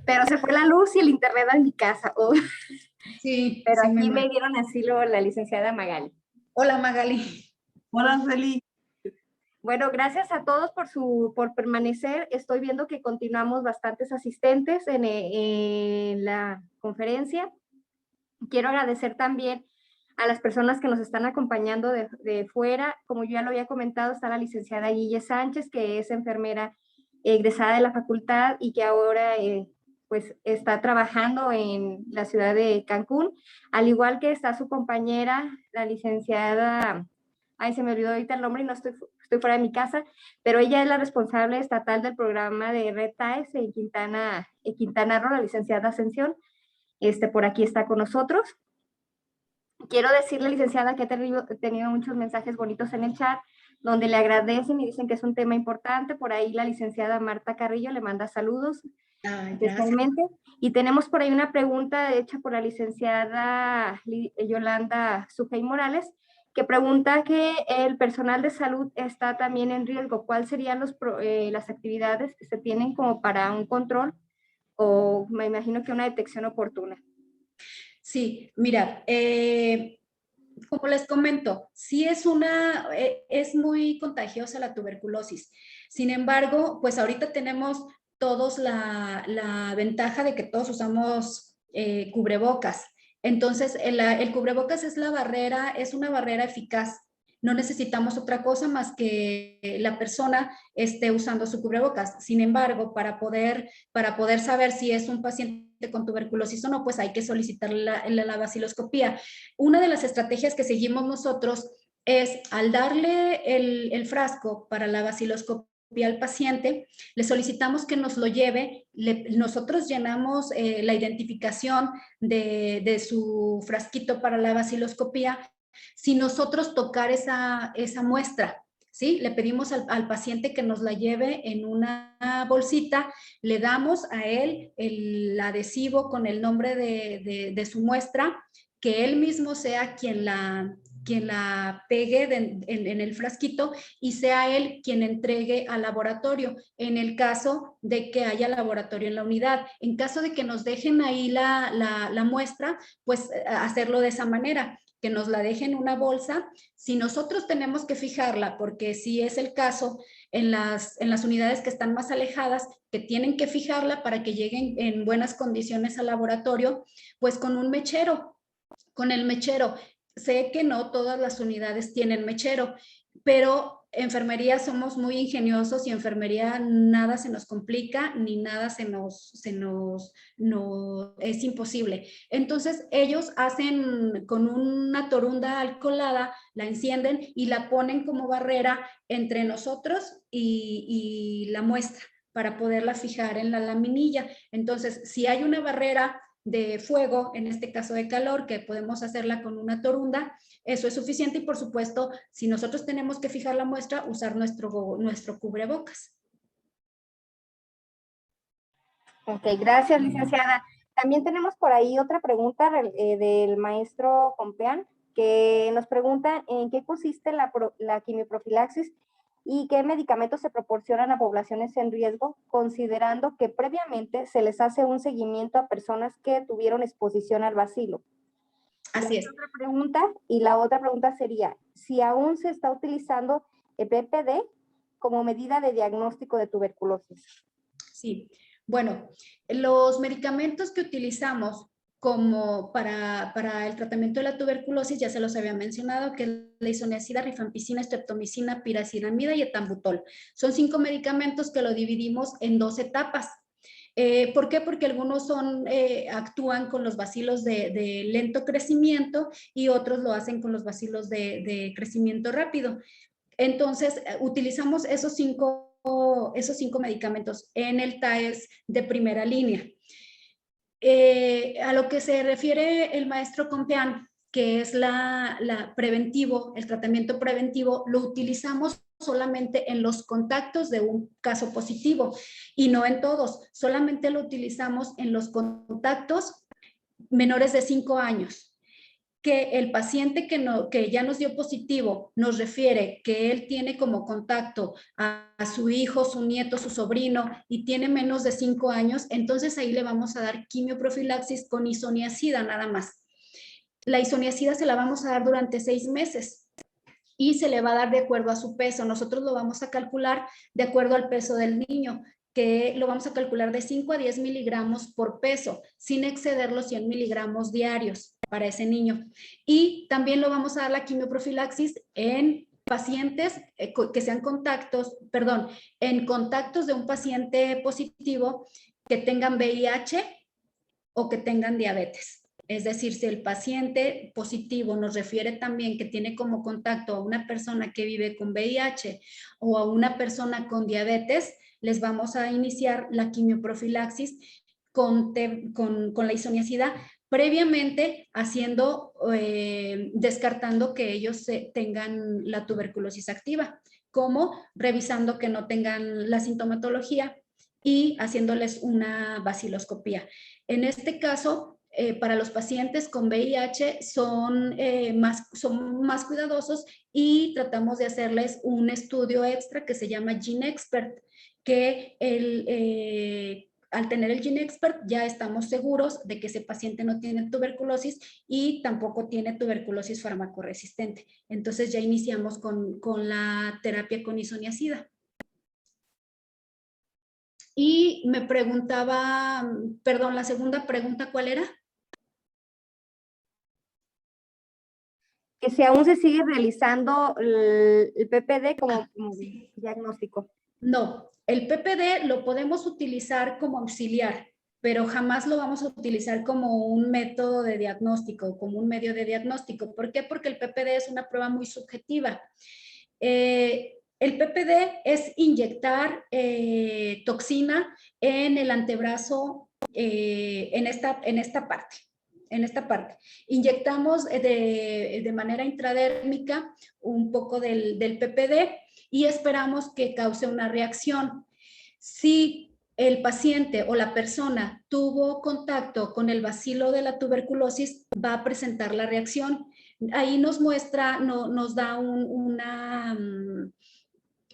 pero se fue la luz y el internet en mi casa. Oh. Sí, Pero sí aquí me dieron asilo la licenciada Magali. Hola, Magali. Hola, Feli. Bueno, gracias a todos por permanecer. Estoy viendo que continuamos bastantes asistentes en la conferencia. Quiero agradecer también a las personas que nos están acompañando de fuera. Como yo ya lo había comentado, está la licenciada Guille Sánchez, que es enfermera egresada de la facultad y que ahora pues está trabajando en la ciudad de Cancún, al igual que está su compañera, la licenciada, ay, se me olvidó ahorita el nombre y no estoy fuera de mi casa, pero ella es la responsable estatal del programa de Red TAES en Quintana Roo, la licenciada Ascensión, por aquí está con nosotros. Quiero decirle, licenciada, que he tenido muchos mensajes bonitos en el chat, donde le agradecen y dicen que es un tema importante. Por ahí la licenciada Marta Carrillo le manda saludos. Especialmente. Y tenemos por ahí una pregunta hecha por la licenciada Yolanda Sujei Morales, que pregunta que el personal de salud está también en riesgo. ¿Cuáles serían las actividades que se tienen como para un control o me imagino que una detección oportuna? Sí, mira, como les comento, sí es muy contagiosa la tuberculosis. Sin embargo, pues ahorita tenemos todos la ventaja de que todos usamos cubrebocas. Entonces, el cubrebocas es una barrera eficaz. No necesitamos otra cosa más que la persona esté usando su cubrebocas. Sin embargo, para poder saber si es un paciente con tuberculosis o no, pues hay que solicitar la baciloscopía. Una de las estrategias que seguimos nosotros es, al darle el frasco para la baciloscopía al paciente, le solicitamos que nos lo lleve, nosotros llenamos la identificación de su frasquito para la baciloscopía, sin nosotros tocar esa muestra, ¿sí? Le pedimos al paciente que nos la lleve en una bolsita, le damos a él el adhesivo con el nombre de su muestra, que él mismo sea quien la pegue en el frasquito y sea él quien entregue al laboratorio, en el caso de que haya laboratorio en la unidad. En caso de que nos dejen ahí la muestra, pues hacerlo de esa manera, que nos la dejen en una bolsa. Si nosotros tenemos que fijarla, porque si es el caso en las unidades que están más alejadas, que tienen que fijarla para que lleguen en buenas condiciones al laboratorio, pues con un mechero, con el mechero. Sé que no todas las unidades tienen mechero, pero enfermería somos muy ingeniosos y enfermería nada se nos complica ni nada es imposible. Entonces ellos hacen con una torunda alcoholada, la encienden y la ponen como barrera entre nosotros y la muestra para poderla fijar en la laminilla. Entonces, si hay una barrera de fuego, en este caso de calor, que podemos hacerla con una torunda, eso es suficiente. Y por supuesto, si nosotros tenemos que fijar la muestra, usar nuestro cubrebocas. Ok, gracias, licenciada. También tenemos por ahí otra pregunta del maestro Compeán, que nos pregunta en qué consiste la quimioprofilaxis y qué medicamentos se proporcionan a poblaciones en riesgo, considerando que previamente se les hace un seguimiento a personas que tuvieron exposición al bacilo. Así es. Otra pregunta, y la otra pregunta sería, si aún se está utilizando el PPD como medida de diagnóstico de tuberculosis. Sí, bueno, los medicamentos que utilizamos como para el tratamiento de la tuberculosis, ya se los había mencionado, que es la isoniazida, rifampicina, streptomicina, pirazinamida y etambutol. Son 5 medicamentos que lo dividimos en 2 etapas. ¿Por qué? Porque algunos actúan con los bacilos de lento crecimiento y otros lo hacen con los bacilos de crecimiento rápido. Entonces, utilizamos esos cinco medicamentos en el TAES de primera línea. A lo que se refiere el maestro Compeán, que es el tratamiento preventivo, lo utilizamos solamente en los contactos de un caso positivo y no en todos, solamente lo utilizamos en los contactos menores de 5 años. Que el paciente que ya nos dio positivo nos refiere que él tiene como contacto a su hijo, su nieto, su sobrino y tiene menos de 5 años, entonces ahí le vamos a dar quimioprofilaxis con isoniazida nada más. La isoniazida se la vamos a dar durante 6 meses y se le va a dar de acuerdo a su peso. Nosotros lo vamos a calcular de acuerdo al peso del niño, que lo vamos a calcular de 5 a 10 miligramos por peso, sin exceder los 100 miligramos diarios para ese niño. Y también lo vamos a dar la quimioprofilaxis en pacientes que sean en contactos de un paciente positivo que tengan VIH o que tengan diabetes. Es decir, si el paciente positivo nos refiere también que tiene como contacto a una persona que vive con VIH o a una persona con diabetes, les vamos a iniciar la quimioprofilaxis con la isoniazida, previamente descartando que ellos tengan la tuberculosis activa, como revisando que no tengan la sintomatología y haciéndoles una baciloscopía. En este caso, para los pacientes con VIH son más cuidadosos y tratamos de hacerles un estudio extra que se llama GeneXpert, que al tener el GeneXpert ya estamos seguros de que ese paciente no tiene tuberculosis y tampoco tiene tuberculosis farmacoresistente. Entonces ya iniciamos con la terapia con isoniazida. Y me preguntaba, perdón, la segunda pregunta, ¿cuál era? Que si aún se sigue realizando el PPD como diagnóstico. No, el PPD lo podemos utilizar como auxiliar, pero jamás lo vamos a utilizar como un método de diagnóstico, como un medio de diagnóstico. ¿Por qué? Porque el PPD es una prueba muy subjetiva. El PPD es inyectar toxina en el antebrazo, en esta parte. Inyectamos de manera intradérmica un poco del PPD y esperamos que cause una reacción. Si el paciente o la persona tuvo contacto con el bacilo de la tuberculosis, va a presentar la reacción. Ahí nos muestra, nos da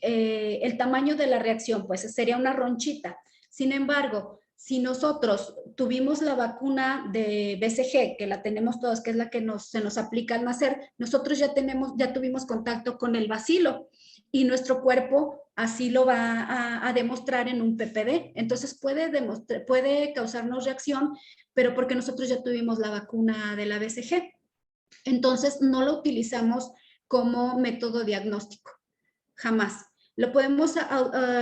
el tamaño de la reacción, pues sería una ronchita. Sin embargo, si nosotros tuvimos la vacuna de BCG, que la tenemos todos, que es la que se nos aplica al nacer, nosotros ya tuvimos contacto con el bacilo y nuestro cuerpo así lo va a demostrar en un PPD. Entonces puede causarnos reacción, pero porque nosotros ya tuvimos la vacuna de la BCG. Entonces no lo utilizamos como método diagnóstico, jamás. Lo podemos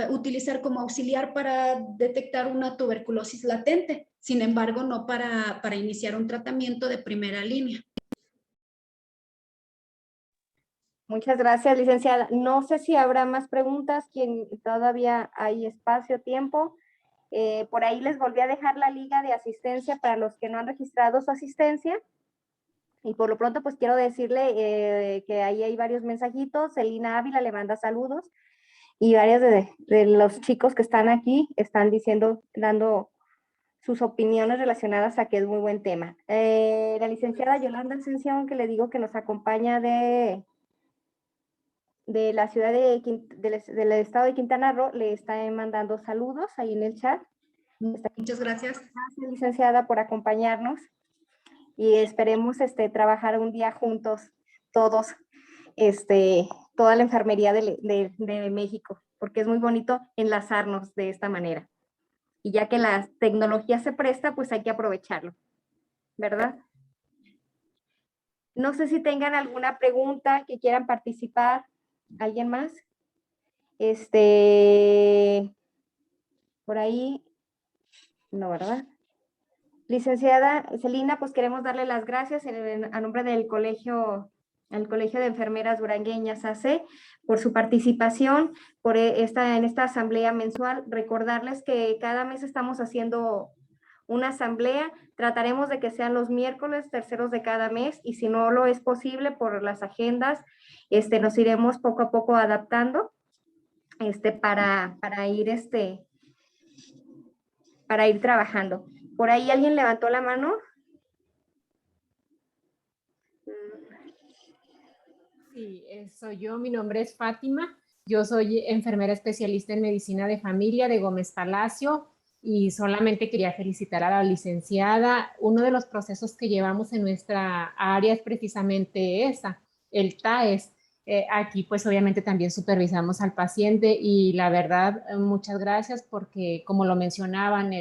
utilizar como auxiliar para detectar una tuberculosis latente, sin embargo, no para iniciar un tratamiento de primera línea. Muchas gracias, licenciada. No sé si habrá más preguntas, todavía hay espacio, tiempo. Por ahí les volví a dejar la liga de asistencia para los que no han registrado su asistencia. Y por lo pronto, pues quiero decirle que ahí hay varios mensajitos. Celina Ávila le manda saludos. Y varios de los chicos que están aquí están dando sus opiniones relacionadas a que es muy buen tema. La licenciada Yolanda Ascensión, que le digo que nos acompaña de la ciudad del estado de Quintana Roo, le está mandando saludos ahí en el chat. Muchas gracias. Gracias, licenciada, por acompañarnos y esperemos trabajar un día juntos todos, toda la enfermería de México, porque es muy bonito enlazarnos de esta manera. Y ya que la tecnología se presta, pues hay que aprovecharlo, ¿verdad? No sé si tengan alguna pregunta que quieran participar. ¿Alguien más? Por ahí, no, ¿verdad? Licenciada Celina, pues queremos darle las gracias a nombre del al Colegio de Enfermeras Durangueñas AC por su participación en esta asamblea mensual. Recordarles que cada mes estamos haciendo una asamblea, trataremos de que sean los miércoles terceros de cada mes y si no lo es posible por las agendas, nos iremos poco a poco adaptando para ir trabajando. ¿Por ahí alguien levantó la mano? Sí, soy yo. Mi nombre es Fátima. Yo soy enfermera especialista en medicina de familia de Gómez Palacio y solamente quería felicitar a la licenciada. Uno de los procesos que llevamos en nuestra área es precisamente el TAES. Aquí pues obviamente también supervisamos al paciente y la verdad, muchas gracias porque como lo mencionaban,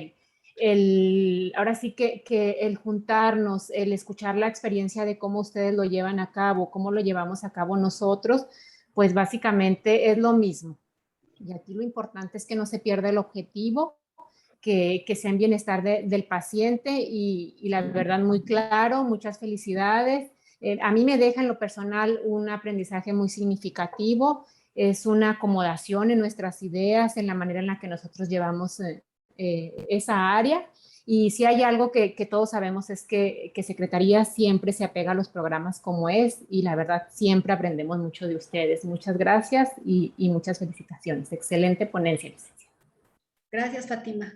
ahora sí que el juntarnos, el escuchar la experiencia de cómo ustedes lo llevan a cabo, cómo lo llevamos a cabo nosotros, pues básicamente es lo mismo. Y aquí lo importante es que no se pierda el objetivo, que sea en bienestar del paciente y la verdad muy claro, muchas felicidades. A mí me deja en lo personal un aprendizaje muy significativo, es una acomodación en nuestras ideas, en la manera en la que nosotros llevamos esa área. Y si hay algo que todos sabemos es que Secretaría siempre se apega a los programas como es y la verdad siempre aprendemos mucho de ustedes. Muchas gracias y muchas felicitaciones. Excelente ponencia, licenciada. Gracias, Fátima.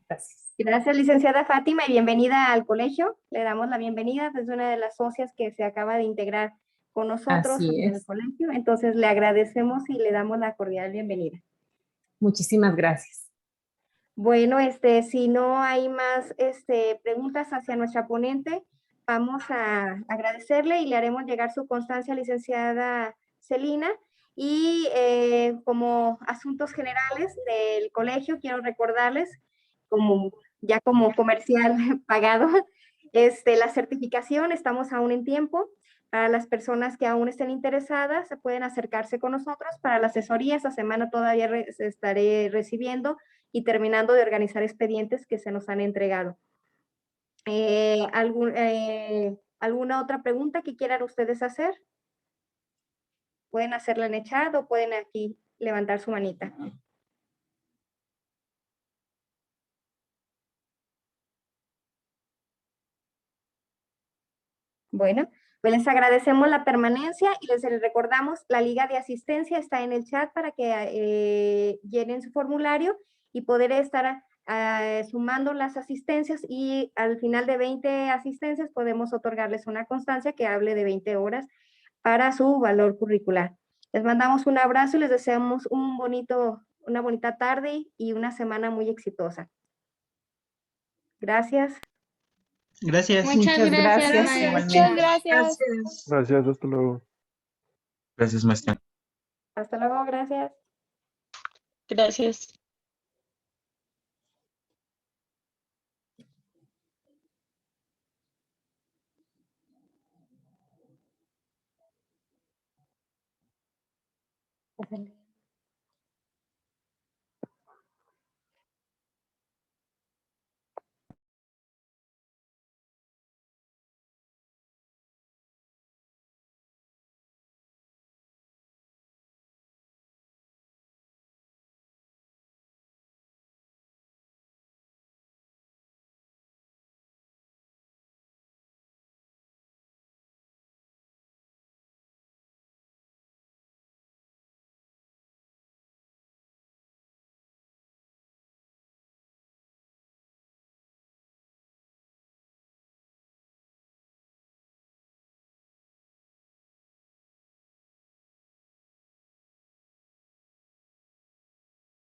Gracias. Gracias, licenciada Fátima, y bienvenida al colegio. Le damos la bienvenida desde una de las socias que se acaba de integrar con nosotros Así en el es. colegio. Entonces, le agradecemos y le damos la cordial bienvenida. Muchísimas gracias. Bueno, si no hay más preguntas hacia nuestra ponente, vamos a agradecerle y le haremos llegar su constancia, licenciada Celina. Y como asuntos generales del colegio, quiero recordarles, ya como comercial pagado, la certificación, estamos aún en tiempo. Para las personas que aún estén interesadas, se pueden acercarse con nosotros para la asesoría. Esta semana todavía estaré recibiendo y terminando de organizar expedientes que se nos han entregado. ¿Alguna otra pregunta que quieran ustedes hacer? Pueden hacerla en el chat o pueden aquí levantar su manita. Bueno, pues les agradecemos la permanencia y les recordamos, la liga de asistencia está en el chat para que llenen su formulario y poder estar sumando las asistencias, y al final de 20 asistencias podemos otorgarles una constancia que hable de 20 horas para su valor curricular. Les mandamos un abrazo y les deseamos una bonita tarde y una semana muy exitosa. Gracias. Gracias. Muchas gracias. maestra. Igualmente. Gracias. Gracias, hasta luego. Gracias, maestra. Hasta luego, gracias. Gracias. Gracias.